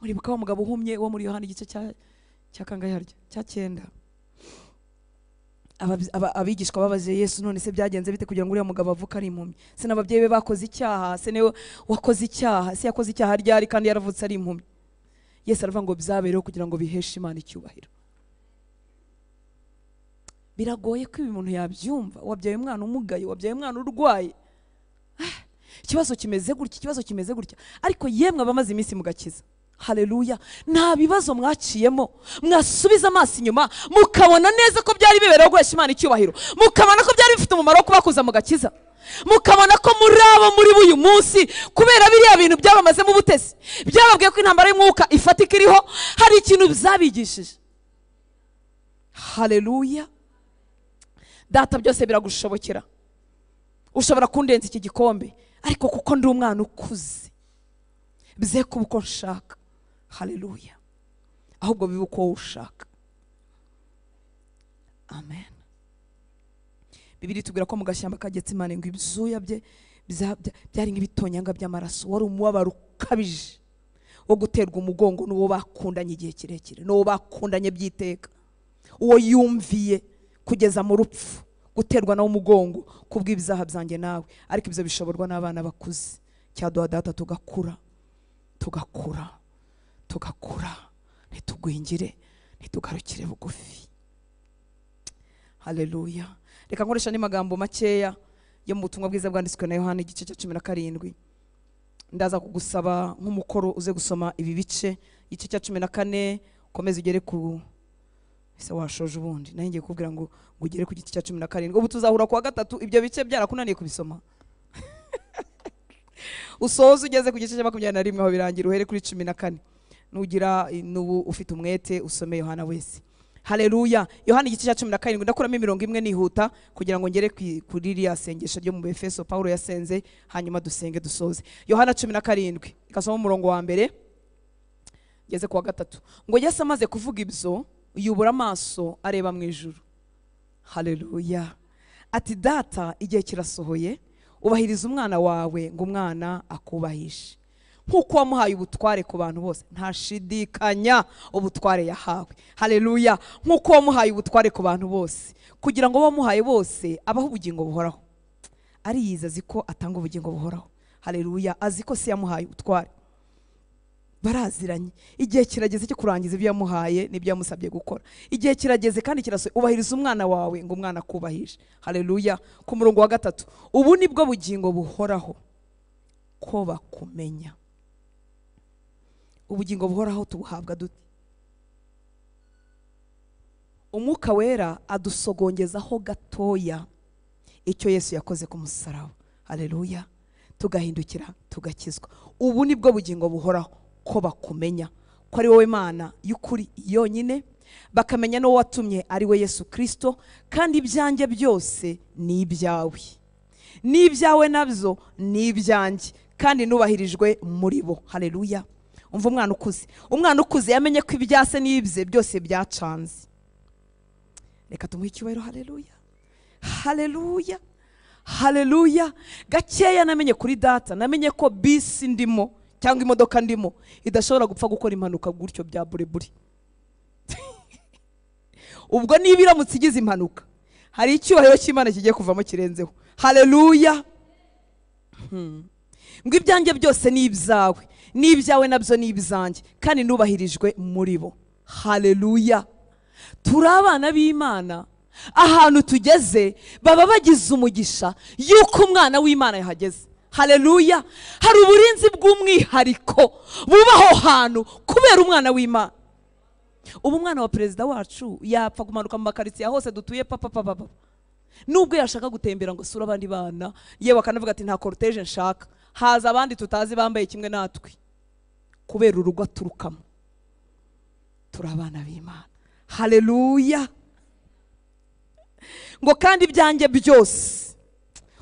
Muribuka wa mugabo uhumye wo muri Yohana igice cya kangahe harya cya 9, abigishwa babaje Yesu, none se byagenze bite kugira ngo uriya mugabo avuka ari impumyi? Se n'ababyeyi be bakoze icyaha? Se ne wakoze icyaha? Se yakoze icyaha ryari kandi yaravutse ari impumyi? Yesu aravuga ngo byabereho kugira ngo biheshe Imana icyubahiro. Biragoye ko ibi umuntu yabyumva. Wabyaye umwana umugaye, wabyaye umwana urwaye, ikibazo kimeze gutya, ariko yemwe abamaze iminsi mu gakiza. Haleluya. Nta bibazo mwaciyemo, mwasubiza amaso inyuma mukabona neza ko byari bibereho guhesha Imana icyubahiro, mukabona ko byari bifite umumaro wo kubakuza mu gakiza, mukabona ko muri abo muri uyu munsi, kubera biriya bintu byabamazemo ubutesi, byababwiye ko intambara y'umwuka ifatika iriho, hari ikintu bizabigishije. Haleluya. Data byose biragushobokera. Ushobora kundenza iki gikombe, ariko kuko ndi umwana ukuze, bye kuba uko nshaka. Haleluya. Ahubwo bibe uko ushaka. Amen. Bibiri tubwira ko mu gashyamba ka Getsimani ngo ibyuya bye byari nk'ibitonyanga by'amaraso. Wari umubabaro ukabije wo guterwa umugongo n'uwo bakundanye igihe kirekire, n'uwo bakundanye byiteka, uwo yumviye kugeza mu rupfu, guterwa nawo umugongo kubw'ibyaha byanjye nawe. Ariko ibyo bishoborwa n'abana bakuze. Cyaduha Data tugakura, ntitugwingire, ntitugarukire bugufi. Haleluya. Reka nkoresha ni magambo makeya yo mu butumwa bwiza bwanditswe na Yohana igice cya 17. Ndaza kugusaba nk'umukoro uze gusoma ibi bice, igice cya 14 komeza ugere ku ese washoje ubundi naye ngiye kubwira ngo ugere ku gice cya 17. Ubu tuzahura kwa gatatu, ibyo bice byarakunaniye kubisoma. Usoze ugeze ku gice cya 21 aho birangira, uhere kuri 14. Nugira nubu ufite umwete usome Yohana wese. Haleluya. Yohana igice cya 17 ndakuramo imirongo imwe nihuta kugira ngo ngere kuri iriya sengesho ryo mu Befeso Paulo yasenze, hanyuma dusenge dusoze. Yohana 17 ikasoma umurongo wa mbere ngeze ku wa gatatu. Ngo Yesu amaze kuvuga ibyo, yubura amaso areba mu ijuru. Haleluya. Ati Data, igihe kirasohoye, ubahiriza umwana wawe ngo umwana akubahishe. Nkuko wamuhaye ubutware ku bantu bose, ntashidikanya ubutware yahawe. Haleluya. Nkuko wamuhaye ubutware ku bantu bose, kugira ngo bamuhaye bose abaho ubugingo buhoraho. Ariyiza ziko atanga ubugingo buhoraho. haleluya. azi ko se yamuhaye ubutware, baraziranye. igihe kirageze cyo kurangiza ibyo yamuhaye n'ibyo yamusabye gukora. igihe kirageze kandi kirasohoye. ubahiriza umwana wawe ngo umwana akubahishe, haleluya. ku murongo wa 3, ubu nibwo bugingo buhoraho, ko bakumenya. ubugingo buhoraho tubuhabwa dute? umwuka wera adusogongezaho gatoya icyo Yesu yakoze ku musaraba, haleluya, tugahindukira tugakizwa. ubu nibwo bugingo buhoraho, ko bakumenya ko ari wowe Mana y'ukuri yonyine, bakamenya n'uwo watumye ari we Yesu Kristo, kandi ibyanjye byose ni ibyawe, n'ibyawe nabyo ni ibyanjye, kandi nubahirijwe muri bo, haleluya. umva umwana ukuze yamenye ko ibyase n'ibye byose byacanze. reka tumuhe icyubahiro, haleluya, haleluya, haleluya. gakeya namenye kuri data, namenye ko bisi ndimo cyangwa imodoka ndimo idashobora gupfa gukora impanuka gutyo bya burebure. ubwo niba iramutse igize impanuka, hari icyubahiro cy'Imana kigiye kuvamo kirenzeho, haleluya. ngo ibyanjye byose ni ibyawe, n'ibyawe nabyo ni ibyanjye, kandi nubahirijwe muri bo, haleluya. turi abana b'Imana. ahantu tugeze baba bagize umugisha yuko umwana w'Imana yahageze, haleluya. hari uburinzi bw'umwihariko bubaho hantu kubera umwana w'Imana. ubu umwana wa perezida wacu yapfa kumanuka mu makaritsiye hose dutuye papa, nubwo yashaka gutembera ngo sura abandi bana, yewe akanavuga ati nta cortege nshaka, haza abandi tutazi bambaye kimwe natwe, kubera urugo aturukamo. turi abana b'Imana, haleluya. ngo kandi ibyanjye byose,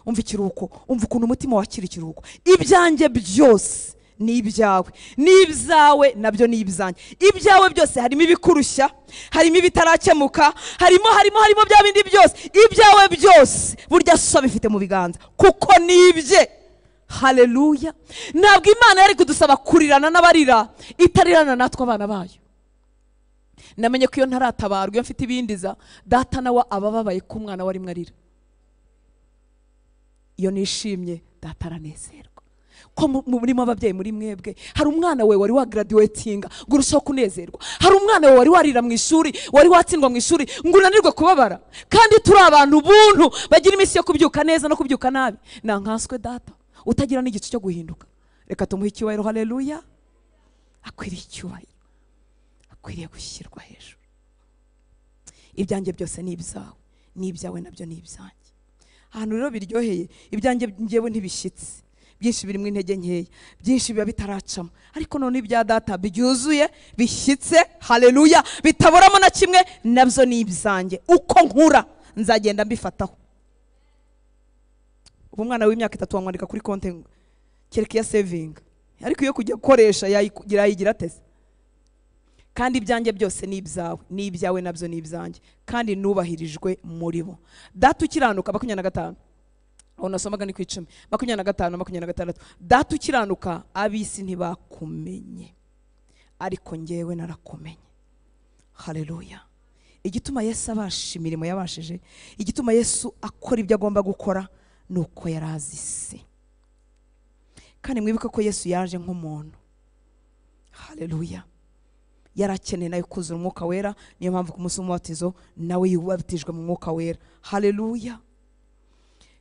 umva ikiruhuko, umva ukuntu umutima wakira ikiruhuko. ibyanjye byose ni ibyawe, n'ibyawe nabyo ni ibyanjye. ibyawe byose harimo ibikurushya, harimo ibitarakemuka, harimo bya bindi byose. ibyawe byose burya so bifite mu biganza kuko ni ibye, haleluya. ntabwo Imana yari kudusaba kurirana n'abarira itarirana natwe abana bayo. namenye ko iyo ntaratabarwa, iyo mfite ibindiza, data nawe abababaye ko umwana wari mwarira. iyo nishimye data aranezerwa. ko murimo ababyeyi muri mwebwe, hari umwana we wari wagraduatinga ngo urushaho kunezerwa. hari umwana we wari warira mu ishuri, wari watsindwa mu ishuri ngo unanirwe kubabara. kandi turi abantu buntu bagira iminsi yo kubyuka neza no kubyuka nabi. nankanswe data utagira n'igice cyo guhinduka. reka tumuhe icyubahiro, haleluya. akwiriye icyubahiro, akwiriye gushyirwa hejuru. ibyanjye byose ni ibyawe, n'ibyawe nabyo ni ibyanjye. ahantu rero biryoheye, ibyanjye ngewe ntibishyitse, byinshi birimo intege nkeya, byinshi biba bitaracamo, ariko none ibya data byuzuye bishyitse, haleluya, bitaboramo na kimwe, nabyo ni ibyanjye. uko nkura nzagenda mbifataho. ubu umwana w'imyaka 3 wamwandika kuri konte kereka ya saving, ariko iyo kujya gukoresha yayigira ateze. kandi ibyanjye byose ni ibyawe, n'ibyawe nabyo ni ibyanjye, kandi nubahirijwe muri bo. data ukiranuka 25, aho nasomaga ni ku 10, 25, 26. data ukiranuka abisi ntibakumenye, ariko ngewe narakumenye, haleluya. igituma Yesu abasha imirimo yabashije, igituma Yesu akora ibyo agomba gukora, nuko yarazi se. kandi mwibuke ko Yesu yaje nk'umuntu, haleluya. yarakeneye nayo kuzura umwuka wera, niyo mpamvu ku munsi w'umubatizo nawe yubatijwe mu mwuka wera, haleluya.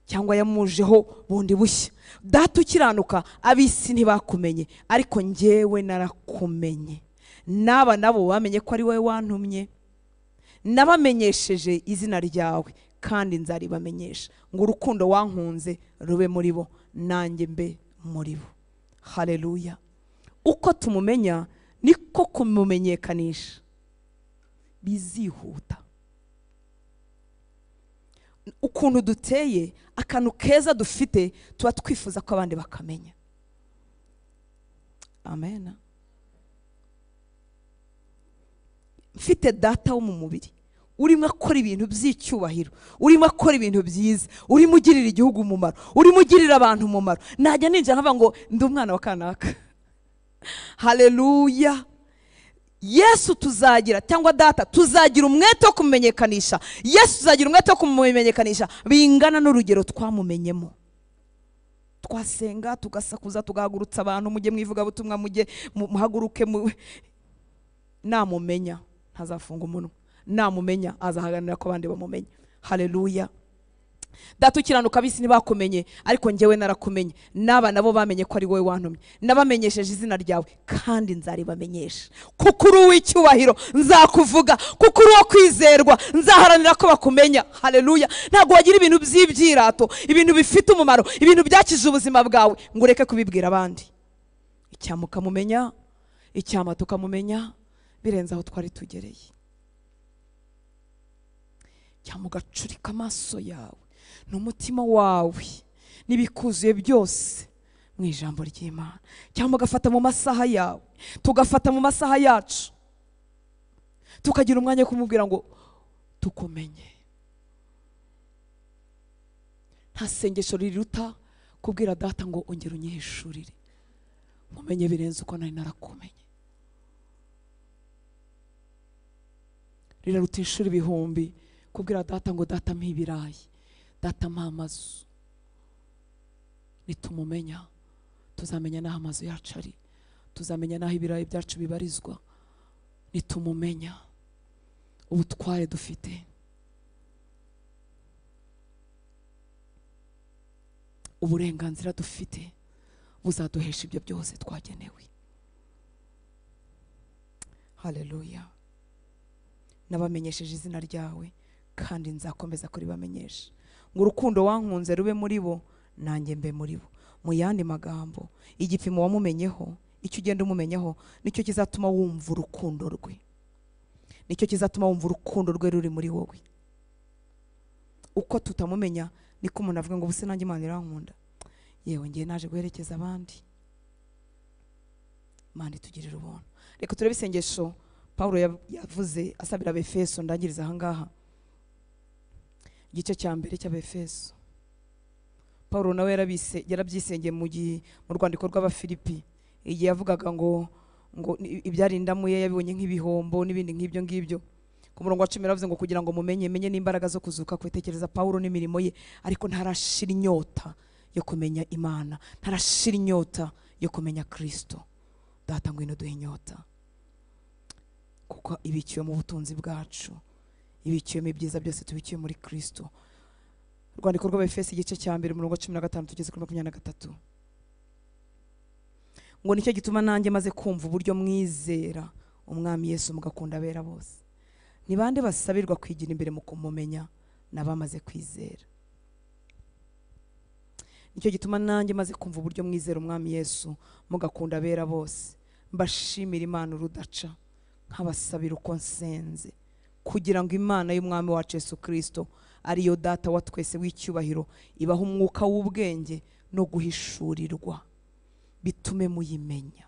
cyangwa yamujeho bundi bushya. data ukiranuka abisi ntibakumenye, ariko ngewe narakumenye. n'aba nabo bamenye ko ari wowe wantumye, nabamenyesheje izina ryawe, kandi nzaribamenyesha, ngo urukundo wankunze rube muri bo, nanjye mbe muri bo, haleluya. uko tumumenya niko kumumenyekanisha bizihuta. ukuntu duteye, akantu keza dufite, tuba twifuza ko abandi bakamenya. amen. mfite data wo mu mubiri, urimo akora ibintu by'icyubahiro, urimo akora ibintu byiza, urimo ugirira igihugu umumaro, urimo ugirira abantu umumaro, najya ninjira nkavuga ngo ndi umwana wa kanaka, haleluya. Yesu tuzagira, cyangwa data tuzagira umwete wo kumumenyekanisha, Yesu tuzagira umwete wo kumumenyekanisha bingana n'urugero twamumenyemo. twasenga tugasakuza tugahagurutsa abantu, mujye mwivuga butumwa, mujye muhaguruke, namumenya ntazafunga umunwa, namumenya azahaganira ko abandi bamumenya. Haleluya. Data ukiranuka abisi ntibakumenye, ariko njyewe narakumenye, n'aba nabo bamenye ko ari wowe wantumye, nabamenyesheje izina ryawe kandi nzaribamenyesha. Kuko uri uw'icyubahiro nzakuvuga, kuko uri uwo kwizerwa nzaharanira ko bakumenya. Haleluya. Ntabwo wagira ibintu by'ibyirato, ibintu bifite umumaro, ibintu byakije ubuzima bwawe ngo ureke kubibwira abandi. Icyama ukamumenya, icyama tukamumenya birenze aho twari tugereye. Cyama ugacurika amaso yawe n'umutima wawe n'ibikuzuye byose mu ijambo ry'Imana. Cyangwa ugafata mu masaha yawe, tugafata mu masaha yacu, tukagira umwanya wo kumubwira ngo tukumenye. Nta sengesho riruta kubwira data ngo ongera unyihishurire, mumenye birenze uko nari narakumenye. Riraruta inshuro ibihumbi kubwira data ngo data mpa ibirayi, data mpa amazu. Nitumumenya tuzamenya n'aho amazu yacu ari, tuzamenya n'aho ibirayi byacu bibarizwa. Nitumumenya ubutware dufite, uburenganzira dufite buzaduhesha ibyo byose twagenewe. Haleluya. Nabamenyesheje izina ryawe kandi nzakomeza kuribamenyesha, ngo urukundo wankunze rube muri bo nanjye mbe muri bo. Mu yandi magambo, igipimo wamumenyeho, icyo ugenda umumenyeho, nicyo kizatuma wumva urukundo rwe, nicyo kizatuma wumva urukundo rwe ruri muri wowe. Uko tutamumenya niko umuntu avuga ngo buse nanjye Imana irankunda, yewe ngiye naje guherekeza abandi. Imana itugirira ubuntu. Reka turebe isengesho Paulo yavuze asabira Abefeso. Ndangiriza aha ngaha igice cya mbere cy'Abefeso. Paulo nawe yarabyisengeye mu rwandiko rw'Abafilipi, igihe yavugaga ngo ibyarindamuye yabibonye nk'ibihombo n'ibindi nk'ibyo ngibyo. Ku murongo wa 10 yaravuze ngo kugira ngo menye n'imbaraga zo kuzuka kwitekereza Paulo n'imirimo ye, ariko ntarashira inyota yo kumenya Imana, ntarashira inyota yo kumenya Kristo. Data ngwino duhe inyota, kuko ibikiwe mu butunzi bwacu, ibikiwe mu byiza byose tubikiwe muri Kristo. Rwandiko rw'Abefeso igice cya mbere umurongo wa 15 tugeze kuri 23. Ngo nicyo gituma nanjye maze kumva uburyo mwizera umwami Yesu mugakunda abera bose. Ni bande basabirwa kwigira imbere mu kumumenya n'abamaze kwizera. Nicyo gituma nanjye maze kumva uburyo mwizera umwami Yesu mugakunda abera bose, mbashimira Imana urudaca, nkabasabira uko nsenze, kugira ngo Imana y'umwami wacu Yesu Kristo ariyo data wa twese w'icyubahiro ibaha umwuka w'ubwenge no guhishurirwa, bitume muyimenya.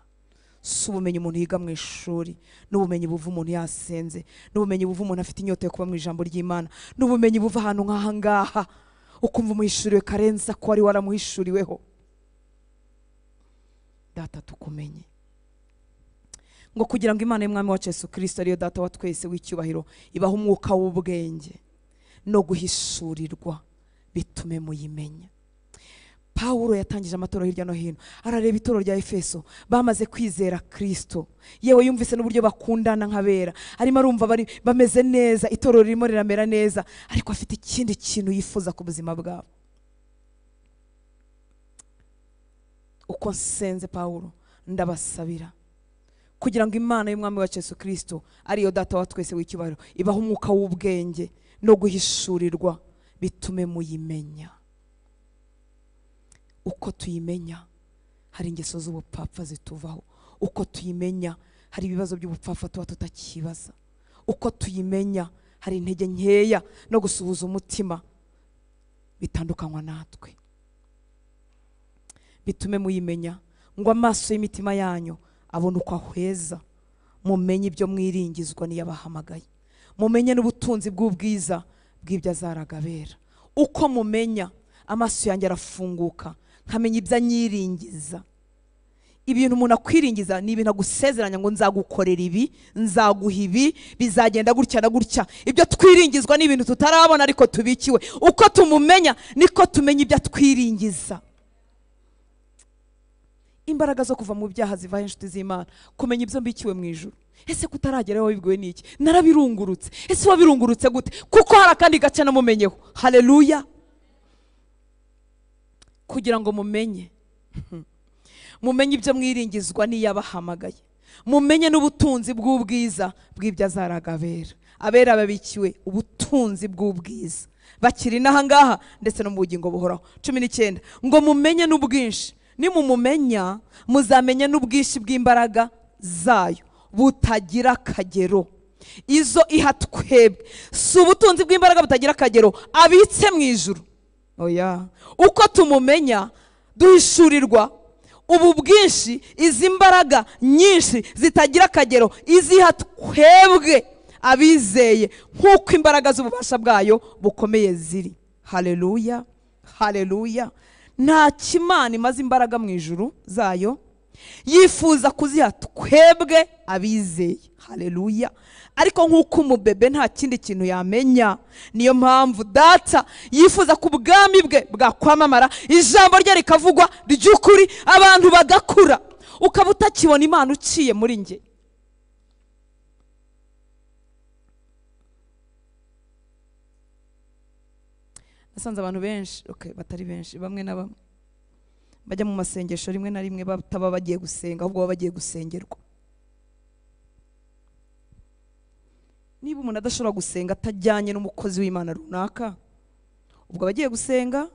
Si ubumenyi umuntu yiga mu ishuri, n'ubumenyi buva umuntu yasenze, n'ubumenyi buva umuntu afite inyota yo kuba mu ijambo ry'Imana, n'ubumenyi buva ahantu nk'aha ngaha ukumva umuhishuriwe karenza ko wari waramuhishuriweho. Data tukumenye, ngo kugira ngo Imana y'umwami wacu Yesu Kristo ariyo data wa twese w'icyubahiro ibaha umwuka w'ubwenge no guhishurirwa, bitume muyimenya. Paulo yatangije amatoro hirya no hino, arareba itoro rya Efeso bamaze kwizera Kristo, yewe yumvise n'uburyo bakundana nk'abera, arimo arumva bameze neza, itoro ririmo riramera neza, ariko afite ikindi kintu yifuza ku buzima bwabo. Uko nsenze Paulo ndabasabira kugira ngo Imana y'umwami wacu Yesu Kristo ariyo data wa twese w'icyubahiro ibaha umwuka w'ubwenge no guhishurirwa, bitume muyimenya. Uko tuyimenya hari ingeso z'ubupfapfa zituvaho, uko tuyimenya hari ibibazo by'ubupfapfa tuba tutakibaza, uko tuyimenya hari intege nkeya no gusuhuza umutima bitandukanywa natwe. Bitume muyimenya ngo amaso y'imitima yanyu abone uko ahweza, mumenye ibyo mwiringizwa niyabahamagaye, mumenye n'ubutunzi bw'ubwiza bw'ibyo azaragabera. Uko mumenya amaso yanjye arafunguka, nkamenya ibyo anyiringiza. Ibintu umuntu akwiringiza ni ibintu agusezeranya ngo nzagukorera ibi, nzaguha ibi, bizagenda gutya na gutya. Ibyo twiringizwa ni ibintu tutarabona ariko tubikiwe. Uko tumumenya niko tumenya ibyo atwiringiza. imbaraga zo kuva mu byaha ziva inshuti z'Imana, kumenya ibyo mbikiwe mu ijuru. Ese kutarageraho wabibwiwe n'iki? Narabirungurutse. Ese wabirungurutse gute? Kuko hari akandi gace namumenyeho. Haleluya. Kugira ngo mumenye mumenye ibyo mwiringizwa n'iyabahamagaye, mumenye n'ubutunzi bw'ubwiza bw'ibyo azaraga abera. Abera babikiwe ubutunzi bw'ubwiza, bakiri n'ahangaha ndetse no mu bugingo buhoraho. 19 ngo mumenye n'ubwinshi, nimumumenya muzamenya n'ubwinshi bw'imbaraga zayo butagira akagero. Izo iha twebwe si ubutunzi bw'imbaraga butagira akagero abitse mu ijuru. Oya, uko tumumenya duhishurirwa ubu bwinshi, izi mbaraga nyinshi zitagira akagero iziha twebwe abizeye, nk'uko imbaraga z'ububasha bwayo bukomeye ziri. Haleluya, haleluya. Nta kimana imaze imbaraga mu ijuru zayo, yifuza kuziha twebwe abizeye. Haleluya. Ariko nk'uko umubebe nta kindi kintu yamenya, niyo mpamvu data yifuza ku bwami bwe bwakwamamara, ijambo rye rikavugwa ry'ukuri, abantu bagakura, ukaba utakibona Imana uciye muri nge. Nasanze abantu benshi, batari benshi, bamwe na bamwe bajya mu masengesho rimwe na rimwe bataba bagiye gusenga, ahubwo baba bagiye gusengerwa. Niba umuntu adashobora gusenga atajyanye n'umukozi w'Imana runaka, ubwo bagiye gusenga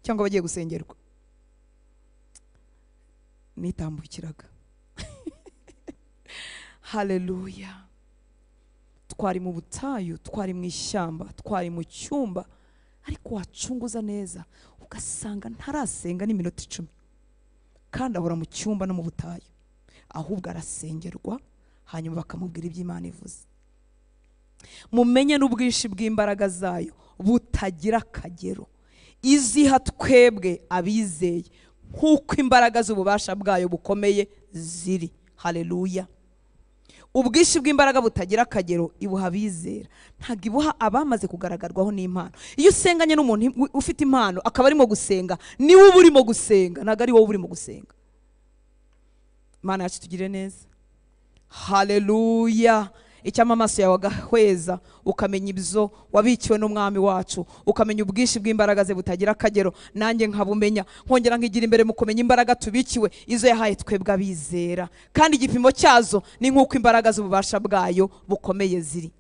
cyangwa bagiye gusengerwa. Nitambukiraga. Haleluya. Twari mu butayu, twari mu ishyamba, twari mu cyumba, ariko wacunguza neza ugasanga ntarasenga n'iminota 10, kandi ahora mu cyumba no mu butayu, ahubwo arasengerwa, hanyuma bakamubwira iby'Imana ivuze. Mumenye n'ubwinshi bw'imbaraga zayo butagira akagero iziha twebwe abizeye, nk'uko imbaraga z'ububasha bwayo bukomeye ziri. Haleluya. Ubwinshi bw'imbaraga butagira akagero ibuha abizera, ntabwo ibuha abamaze kugaragarwaho n'impano. Iyo usenganye n'umuntu ufite impano akaba arimo gusenga, ni wowe urimo gusenga, ntabwo ari wowe urimo gusenga. Imana yacu tugire neza. Haleluya. Icyama amaso yawe agahweza ukamenya ibyo wabikiwe n'umwami wacu, ukamenya ubwinshi bw'imbaraga ze butagira akagero, nanjye nkabumenya, nkongera nkigira imbere mu kumenya imbaraga tubikiwe, izo yahaye twebwe abizera, kandi igipimo cyazo ni nk'uko imbaraga z'ububasha bwayo bukomeye ziri.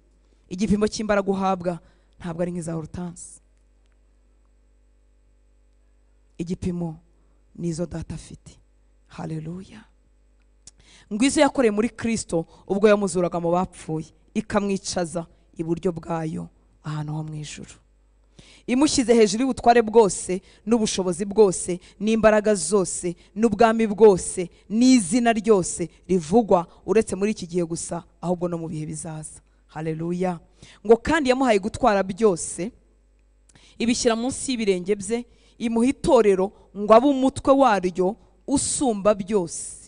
Igipimo cy'imbaraga uhabwa ntabwo ari nk'iza Hortense, igipimo nizo data afite. Haleluya. Ngwizo yakoreye muri Kristo ubwo yamuzuraga mu bapfuye, ikamwicaza iburyo bwayo ahantu ho mu ijuru, imushyize hejuru y'ubutware bwose n'ubushobozi bwose n'imbaraga zose n'ubwami bwose n'izina ryose rivugwa, uretse muri iki gihe gusa, ahubwo no mu bihe bizaza. Haleluya. Ngo kandi yamuhaye gutwara byose, ibishyira munsi y'ibirenge bye, imuha itorero ngo abe umutwe waryo usumba byose.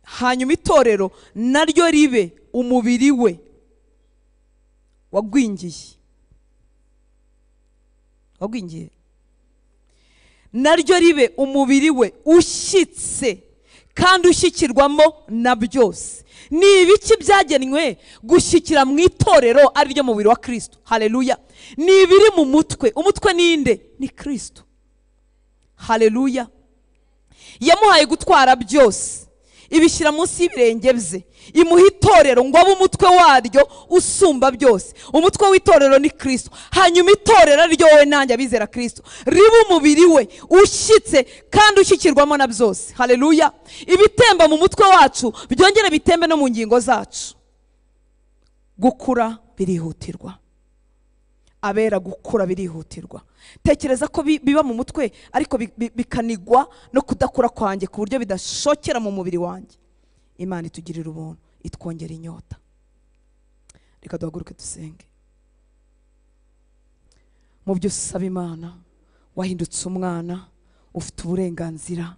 Hanyuma itorero naryo ribe umubiri we wagwingiye, naryo ribe umubiri we ushyitse kandi ushyikirwamo na byose. Ni ibiki byagenwe gushyikira mu itorero ari ryo mubiri wa Kristo? Haleluya. Ni ibiri mu mutwe. Umutwe ninde? Ni Kristo. Haleluya. Yamuhaye gutwara byose, ibishyira munsi y'ibirenge bye, imuha itorero ngo abe umutwe waryo usumba byose. Umutwe w'itorero ni Kristo, hanyuma itorero ryo wowe nanjye abizera Kristo ribe umubiri we ushyitse kandi ushyikirwamo na byose. Haleluya. Ibitemba mu mutwe wacu byongere bitembe no mu ngingo zacu. Gukura birihutirwa, abera gukura birihutirwa. Tekereza ko biba mu mutwe ariko bikanigwa no kudakura kwanjye ku buryo bidashokera mu mubiri wanjye. Imana itugirira ubuntu, itwongera inyota. Reka duhaguruke dusenge. Mu byo usaba Imana, wahindutse umwana, ufite uburenganzira,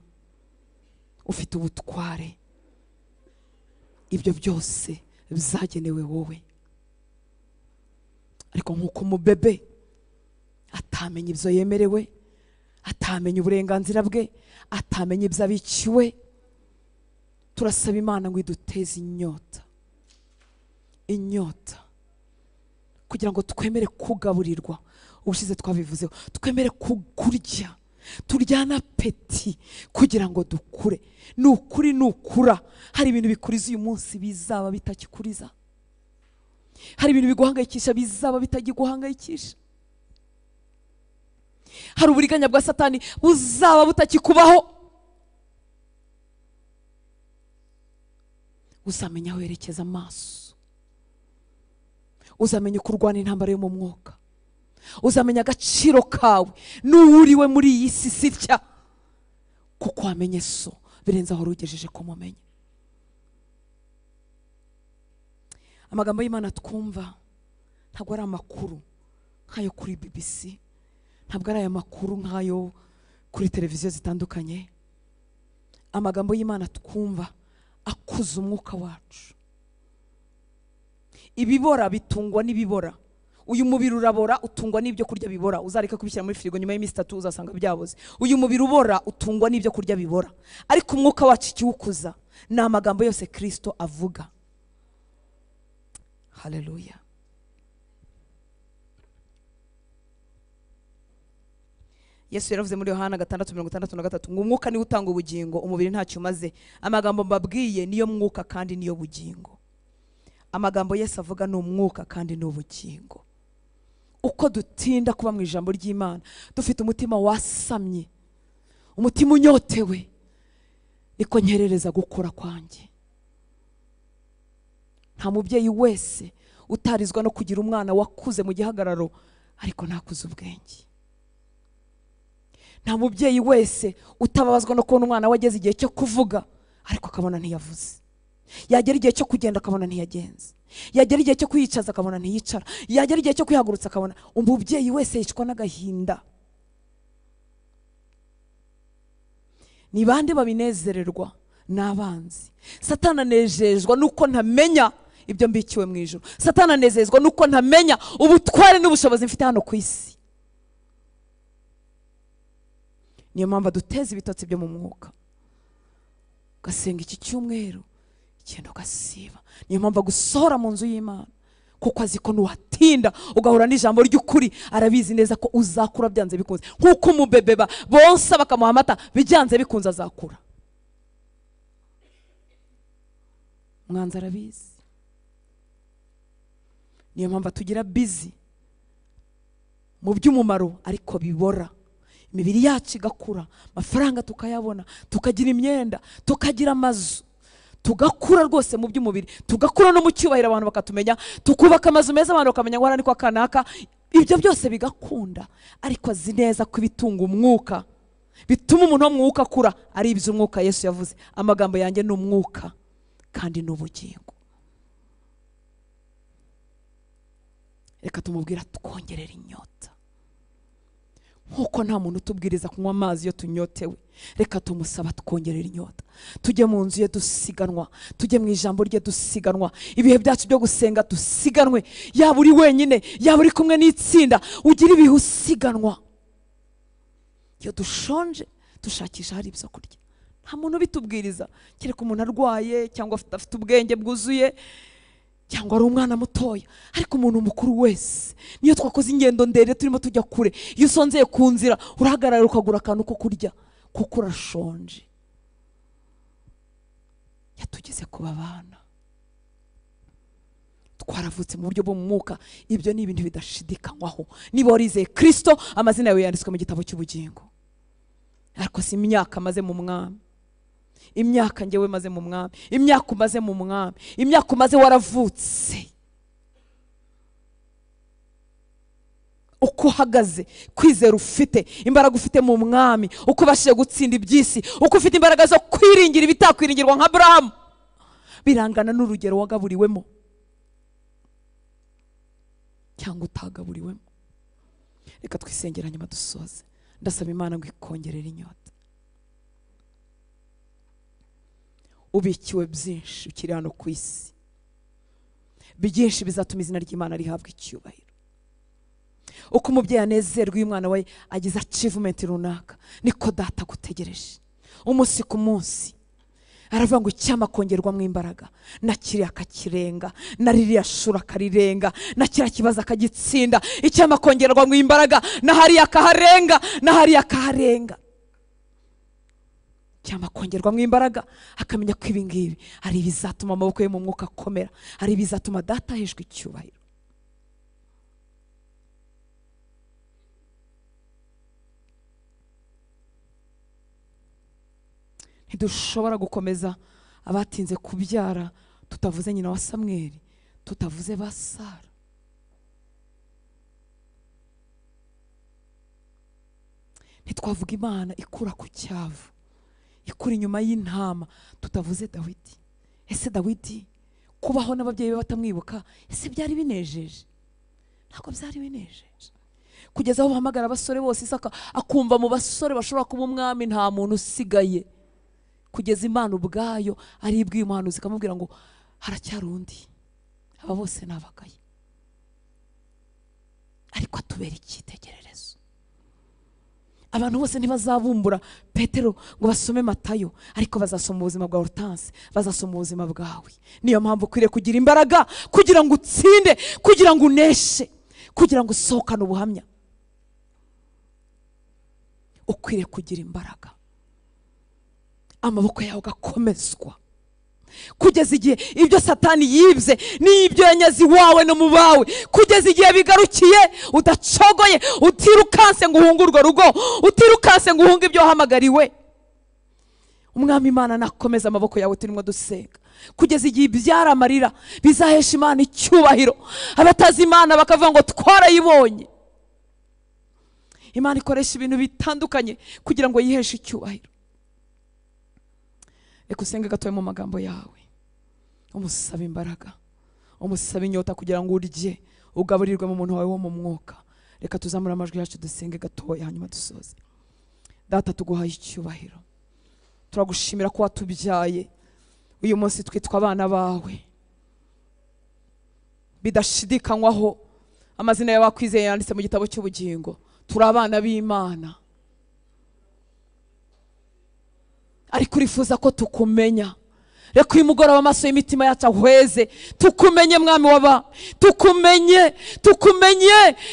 ufite ubutware. Ibyo byose bizagenewe wowe. Ariko nk'uko umubebe atamenya ibyo yemerewe, atamenya uburenganzira bwe, atamenya ibyo abikiwe. Turasaba Imana ngo iduteze inyota, inyota, kugira ngo twemere kugaburirwa. Ubushize twabivuzeho, twemere kurya, turyana apeti kugira ngo dukure. Ni ukuri, nukura hari ibintu bikuriza uyu munsi bizaba bitakikuriza, hari ibintu biguhangayikisha bizaba bitagiguhangayikisha, hari uburiganya bwa Satani buzaba butakikubaho. Uzamenya aho werekeza amaso, uzamenya uko urwana intambara yo mu mwuka, uzamenya agaciro kawe n'uwuriwe muri iyi si sitya, kuko wamenye so birenze aho rugejeje kumumenya. Amagambo y'Imana twumva ntabwo ari amakuru nk'ayo kuri BBC, ntabwo ari aya makuru nk'ayo kuri televiziyo zitandukanye. Amagambo y'Imana twumva akuza umwuka wacu. Ibibora bitungwa n'ibibora. Uyu mubiri urabora utungwa n'ibyo kurya bibora. Uzareka kubishyira muri firigo nyuma y'iminsi 3 uzasanga byaboze. Uyu mubiri ubora utungwa n'ibyo kurya bibora, ariko umwuka wacu ikiwukuza ni amagambo yose Kristo avuga. Haleluya. Yesu yaravuze muri Yohana 6:63 ngo umwuka ni utanga ubugingo, umubiri ntacyo umaze. Amagambo mbabwiye niyo mwuka kandi niyo bugingo. Amagambo Yesu avuga ni umwuka kandi ni ubugingo. Uko dutinda kuba mu ijambo ry'Imana, dufite umutima wasamye, umutima unyotewe, niko nkerereza gukura kwanjye. Nta mubyeyi wese utarizwa no kugira umwana wakuze mu gihagararo ariko ntakuze ubwenge. Nta mubyeyi wese utababazwa no kubona umwana wageze igihe cyo kuvuga ariko akabona ntiyavuze. Yagera igihe cyo kugenda akabona ntiyagenze. Yagera igihe cyo kwiyicaza akabona ntiyicara. Yagera igihe cyo kwihagurutsa akabona. Umubyeyi wese yicwa n'agahinda. Ni bande babinezererwa? N'abanzi. Satani anejejwe nuko ntamenya ibyo mbikiwe mu ijuru. Satani anezezwa nuko ntamenya ubutware n'ubushobozi mfite hano ku isi. Niyo mpamvu duteze ibitotsi byo mu mwuka, gasenga iki cyumweru ikintu gasiba. Niyo mpamvu gusohora mu nzu y'Imana, kuko azi ko nuwatinda ugahura n'ijambo ry'ukuri arabizi neza ko uzakura byanze bikunze. Nkuko umubebe bonsa bakamuha amata bijyanze bikunze azakura. Mwanza arabizi. Niyo mpamvu tugira busy mu by'umumaro ariko bibora. Imibiri yacu igakura, amafaranga tukayabona, tukagira imyenda, tukagira amazu, tugakura rwose mu by'umubiri, tugakura no mu cyubahiro abantu bakatumenya, tukubaka amazu meza abantu bakamenya ngo ariko akanaka. Ibyo byose bigakunda, ariko azi neza ko ibitunga umwuka bituma umuntu wo mwuka akura ari iby'umwuka. Yesu yavuze amagambo yanjye ni umwuka kandi ni ubugingo. Reka tumubwira twongerera inyota. Nkuko nta muntu utubwiriza kunywa amazi iyo tunyotewe, reka tumusaba twongerera inyota. Tujye mu nzu ye dusiganwa, tujye mu ijambo rye dusiganwa, ibihe byacu byo gusenga dusiganwe. Yaba uri wenyine, yaba uri kumwe n'itsinda, ugira ibihe usiganwa. Iyo dushonje dushakisha hari ibyo kurya. Nta muntu bitubwiriza, kereka umuntu arwaye cyangwa afite ubwenge bwuzuye cyangwa ari umwana mutoya. Ariko umuntu mukuru wese, niyo twakoze ingendo ndende turimo tujya kure, iyo usonzeye ku nzira urahagarara ukagura akantu ko kurya kuko urashonje. Yatugeze kuba abana, twaravutse mu buryo bwo mu mwuka. Ibyo ni ibintu bidashidikanywaho. Niba warizeye Kristo, amazina yawe yanditswe mu gitabo cy'ubugingo. Ariko si imyaka maze mu mwami, imyaka ngewe maze mu mwami, imyaka umaze mu mwami, imyaka umaze waravutse, uko uhagaze, kwizera ufite, imbaraga ufite mu mwami, uko ubashije gutsinda iby'isi, uko ufite imbaraga zo kwiringira ibitakwiringirwa nka Aburahamu, birangana n'urugero wagaburiwemo cyangwa utagaburiwemo. Reka twisengera nyuma dusoze. Ndasaba Imana ngo ikongerere inyota. Ubikiwe byinshi ukiri hano ku isi, byinshi bizatuma izina ry'Imana rihabwa icyubahiro. uko umubyeyi anezerwa iyo umwana we agize achievement runaka, niko data gutegereje umunsi ku munsi. Aravuga ngo icyama kongerwamo imbaraga, na kiriya akakirenga, na ririya shura akarirenga, na kiriya kibazo akagitsinda. Icyama kongerwamo imbaraga, na hariya akaharenga, na hariya akaharenga. Icyama kongerwamo imbaraga, akamenya ko ibi ngibi ari ibizatuma amaboko ye mu mwuka akomera, ari ibizatuma data aheshwa icyubahiro. Ntidushobora gukomeza abatinze kubyara tutavuze nyina wa Samweli, tutavuze ba Sara. Ntitwavuga Imana ikura ku cyavu, ikura inyuma y'intama, tutavuze Dawidi. Ese Dawidi kubaho n'ababyeyi be batamwibuka, ese byari binejeje? Ntabwo byari binejeje. Kugeza aho bahamagara abasore bose, Isaka akumva mu basore bashobora kuba umwami nta muntu usigaye. Kugeza Imana ubwayo ari ibwiye umuhanuzi ikamubwira ngo haracyari undi, aba bose nabagaye. Ariko atubera icyitegererezo. Abantu bose ntibazabumbura Petero ngo basome Matayo, ariko bazasoma ubuzima bwa Hortense, bazasoma ubuzima bwawe. Niyo mpamvu ukwiriye kugira imbaraga kugira ngo utsinde, kugira ngo uneshe, kugira ngo usohokane ubuhamya. Ukwiriye kugira imbaraga, amaboko yawe gakomezwa, kugeza igihe ibyo Satani yibye n'ibyo yanyazi wawe no mu bawe, kugeza igihe bigarukiye udacogoye, utirukanse ngo uhunge urwo rugo, utirukanse ngo uhunge ibyo wahamagariwe. Umwami Imana nakomeza amaboko yawe turimo dusenga, kugeza igihe ibyara amarira bizahesha Imana icyubahiro. Abatazi Imana bakavuga ngo twarayibonye. Imana ikoresha ibintu bitandukanye kugira ngo yiheshe icyubahiro. Reka usenge gatoya mu magambo yawe, umusaba imbaraga, umusaba inyota kugira ngo urye ugaburirwe mu muntu wawe wo mu mwuka. Reka tuzamura amajwi yacu dusenge gatoya hanyuma dusoze. Data tuguhaye icyubahiro, turagushimira ko watubyaye. Uyu munsi twitwa abana bawe bidashidikanywaho, amazina yawe akwizeye yanditse mu gitabo cy'ubugingo. Turi abana b'Imana, ariko urifuza ko tukumenya. Reka uyu mugoroba amaso y'imitima yacu ahweze, tukumenye mwami w'abami, tukumenye.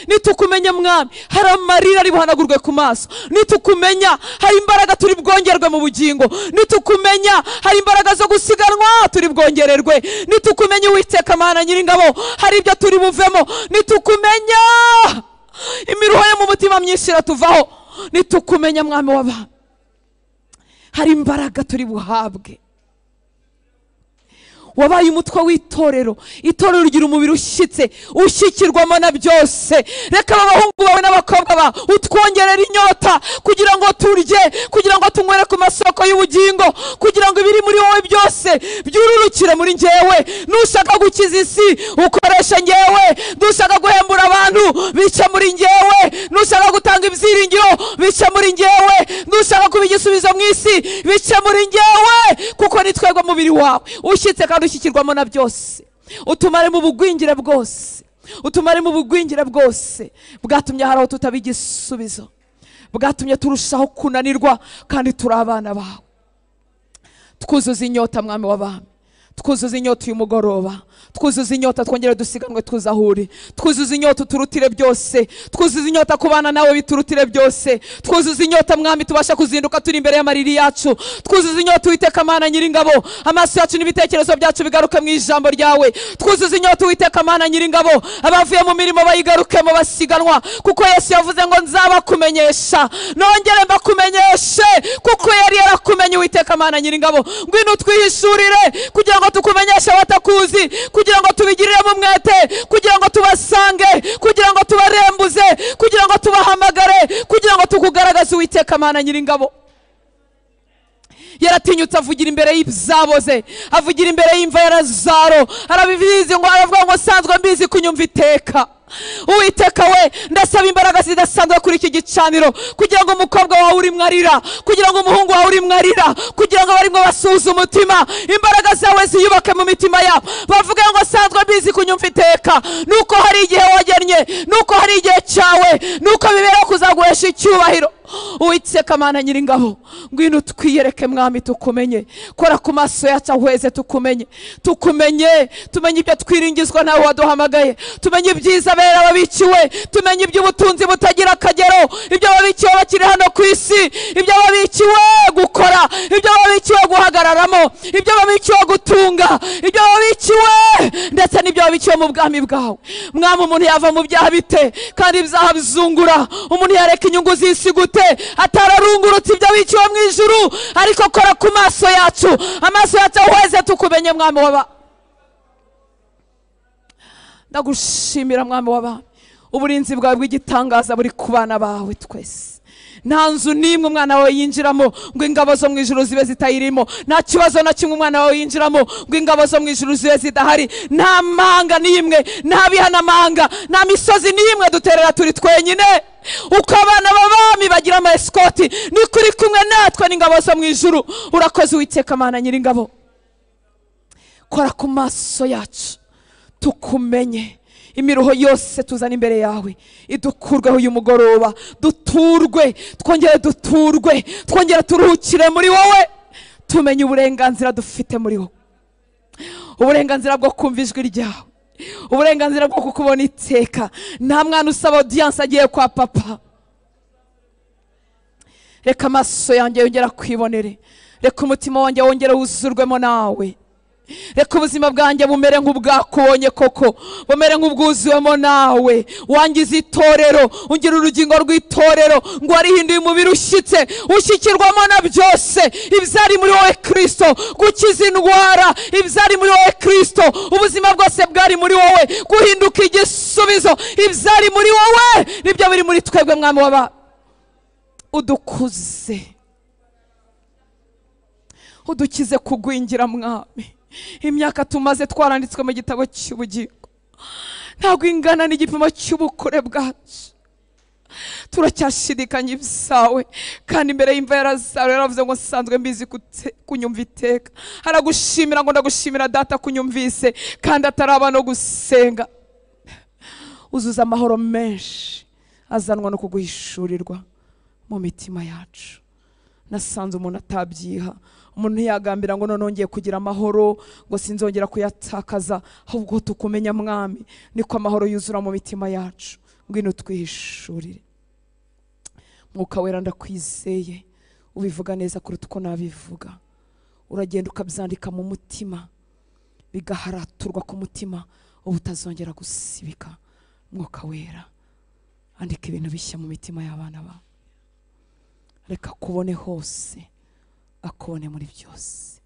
Nitukumenye mwami, hari amarira ari buhanagurwe ku maso. Nitukumenya, hari imbaraga turi bwongerwe mu bugingo. Nitukumenya, hari imbaraga zo gusiganwa turi bwongererwe. Nitukumenya Uwiteka Mana Nyiringabo, hari ibyo turi buvemo. Nitukumenya, imiruho yo mu mutima myinshi iratuvaho. Nitukumenya mwami w'abami, hari imbaraga turi buhabwe. Wabaye umutwe w'itorero, itorero rugira umubiri ushyitse, ushyikirwamo na byose. Reka abahungu bawe n'abakobwa ba utwongerera inyota kugira ngo turye, kugira ngo tunywere ku masoko y'ubugingo, kugira ngo ibiri muri wowe byose byururukire muri njyewe. Nushaka gukiza isi ukoresha njyewe, nushaka guhembura abantu bice muri njyewe, nushaka gutanga ibyiringiro bice muri njyewe, nushaka kuba igisubizo mu isi bice muri njyewe, kuko ni twebwe mubiri wawe ushyitse kandi ushyikirwamo na byose. Utumare mu bugwingire bwose, utumare mu bugwingire bwose bwatumye haraho tutaba igisubizo, bwatumye turushaho kunanirwa, kandi turi abana bawe. Twuzuza inyota mwami w'abami, twuzuza inyota uyu mugoroba, twuzuza inyota twongere dusiganwe twuzahuri, twuzuza inyota turutire byose, twuzuza inyota kubana nawe biturutire byose, twuzuza inyota mwami tubasha kuzinduka turi imbere y'amariri yacu, twuzuza inyota Uwiteka Mana Nyiringabo, amaso yacu n'ibitekerezo byacu bigaruke mu ijambo ryawe. Twuzuza inyota Uwiteka Mana Nyiringabo, abavuye mu mirimo bayigarukemo basiganwa, kuko Yesu yavuze ngo nzabakumenyesha, nongere mbakumenyeshe, kuko yari yarakumenye Uwiteka Mana Nyiringabo. Ngwino twihishurire kugira ngo tukumenyeshe abatakuzi, kugira ngo tubigiriremo umwete, kugira ngo tubasange, kugira ngo tubarembuze, kugira ngo tubahamagare, kugira ngo tukugaragaze Uwiteka Mana Nyiringabo. Yaratinyutse avugira imbere y'ibyaboze, avugira imbere y'imva ya Lazaro, arabivize ngo aravuga ngo sanzwe mbizi kunyumva iteka. Uwiteka we ndasaba imbaraga zidasanzwe kuri iki gicaniro kugira ngo umukobwa wawe urimo arira, kugira ngo umuhungu wawe urimo arira, kugira ngo barimo basuhuza umutima, imbaraga zawe ziyubake mu mitima yabo, bavuge ngo sanzwe mbizi kunyumva iteka, nuko hari igihe wagennye, nuko hari igihe cyawe, nuko bibera kuzaguhesha icyubahiro. Uwiteka Mana Nyiringabo, ngwino twiyereke mwami, tukumenye, kora ku maso yacu ahweze tukumenye, tumenye ibyo twiringizwa nawe waduhamagaye, tumenye ibyiza bera babikiwe, tumenye iby'ubutunzi butagira akagero, ibyo babikiwe bakiri hano ku isi, ibyo babikiwe gukora, ibyo babikiwe guhagararamo, ibyo babikiwe gutunga, ibyo babikiwe ndetse n'ibyo babikiwe mu bwami bwawe. Mwami, umuntu yava mu byaha bite kandi ibyaha bizungura? Umuntu yareka inyungu z'isi gute atararungurutse ibyo bikiwe mu ijuru? Ariko kora ku maso yacu, amaso yacu ahweze tukumenye mwami waba. Ndagushimira mwami waba, uburinzi bwawe bw'igitangaza buri ku bana bawe twese. Nta nzu n'imwe umwana wawe yinjiramo ngo ingabo zo mu ijuru zibe zitayirimo, nta kibazo na kimwe umwana wawe yinjiramo ngo ingabo zo mu ijuru zibe zidahari, nta manga n'imwe, nta bihanamanga, nta misozi n'imwe duterera turi twenyine. Uko abana b'abami bagira ama escort, ni kuri kumwe natwe n'ingabo zo mu ijuru. Urakoze Uwiteka Mana Nyiringabo, kora ku maso yacu tukumenye, imiruho yose tuzana imbere yawe idukurweho uyu mugoroba, duturwe, twongere turuhukire muri wowe, tumenye uburenganzira dufite muri wowe, uburenganzira bwo kumva ijwi ryawe, uburenganzira bwo kukubona iteka. Nta mwana usaba audience agiye kwa papa. Reka amaso yanjye yongera kwibonere, reka umutima wanjye wongere wuzurwemo nawe, reka ubuzima bwanjye bumere nk'ubwakubonye koko, bumere nk'ubwuzuwemo nawe. Wangize itorero, ungira urugingo rw'itorero, ngo warihinduye umubiri ushyitse, ushyikirwamo na byose ibyari muri wowe Kristo, gukiza indwara ibyari muri wowe Kristo, ubuzima bwose bwari muri wowe, guhinduka igisubizo ibyari muri wowe nibyo biri muri twebwe mwami waba. Udukuze, udukize kugwingira mwami. Imyaka tumaze twaranditswe mu gitabo cy'ubugingo ntabwo ingana n'igipimo cy'ubukure bwacu. Turacyashidikanya ibyawe, kandi imbere y'imva yarazawe yaravuze ngo nsanzwe mbizi kunyumva iteka. Aragushimira ngo ndagushimira data kunyumvise kandi ataraba no gusenga. Uzuza amahoro menshi azanwa no kuguhishurirwa mu mitima yacu. Nasanze umuntu atabyiha, umuntu yagambira ngo nonongeye kugira amahoro ngo sinzongera kuyatakaza, ahubwo tukumenya mwami niko amahoro yuzura mu mitima yacu. Ngwino twihishurire Mwuka Wera, ndakwizeye ubivuga neza kuruta uko nabivuga. Uragenda ukabyandika mu mutima, bigaharaturwa ku mutima, ubu utazongera gusibika. Mwuka Wera, andika ibintu bishya mu mitima y'abana bawe. Reka kubone hose, akubone muri byose,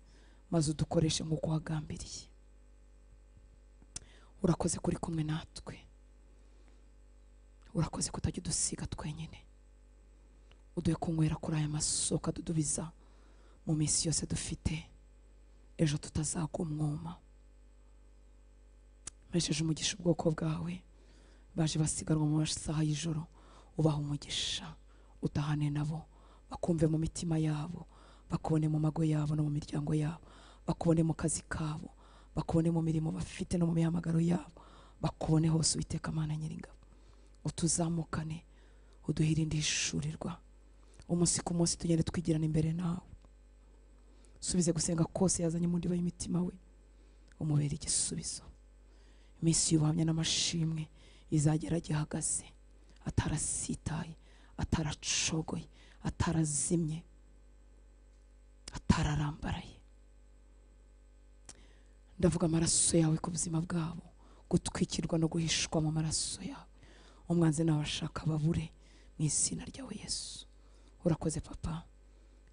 maze udukoreshe nk'uko wagambiriye. Urakoze kuri kumwe natwe, urakoze kutajya udusiga twenyine. Uduhe kunywera kuri aya masoko adudubiza mu minsi yose dufite, ejo tutazagwa umwuma. Mesheje umugisha ubwoko bwawe baje basigarwa mu masaha y'ijoro, ubaha umugisha, utahane nabo, bakumve mu mitima yabo, bakubone mu mago yabo no mu miryango yabo, bakubone mu kazi kabo, bakubone mu mirimo bafite no mu mihamagaro yabo, bakubone hose Uwiteka Mana Nyiringabo. Utuzamukane, uduhirinde ishurirwa, umunsi ku munsi tugende twigirana imbere nawe. Subize gusenga kose yazanye mu ndiba y'imitima we, umubere igisubizo. Iminsi y'ubuhamya n'amashimwe izagera gihagaze, atarasitaye, ataracogoye, atarazimye, atararambaraye. Ndavuga amaraso yawe ku buzima bwabo, gutwikirwa no guhishwa mu maraso yawe. Umwanzi n'abashaka babure mu izina ryawe Yesu. Urakoze Papa,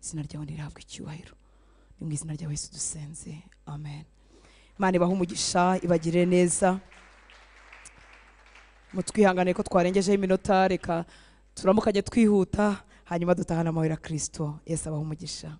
izina ryawe nirihabwe icyubahiro, ni mu izina ryawe Yesu dusenze, amen. Imana ibahe umugisha, ibagirire neza. Mutwihangane ko twarengejeho iminota, reka turamukanye twihuta, hanyuma dutahana amahoro ya Kristo. Yesu abahe umugisha.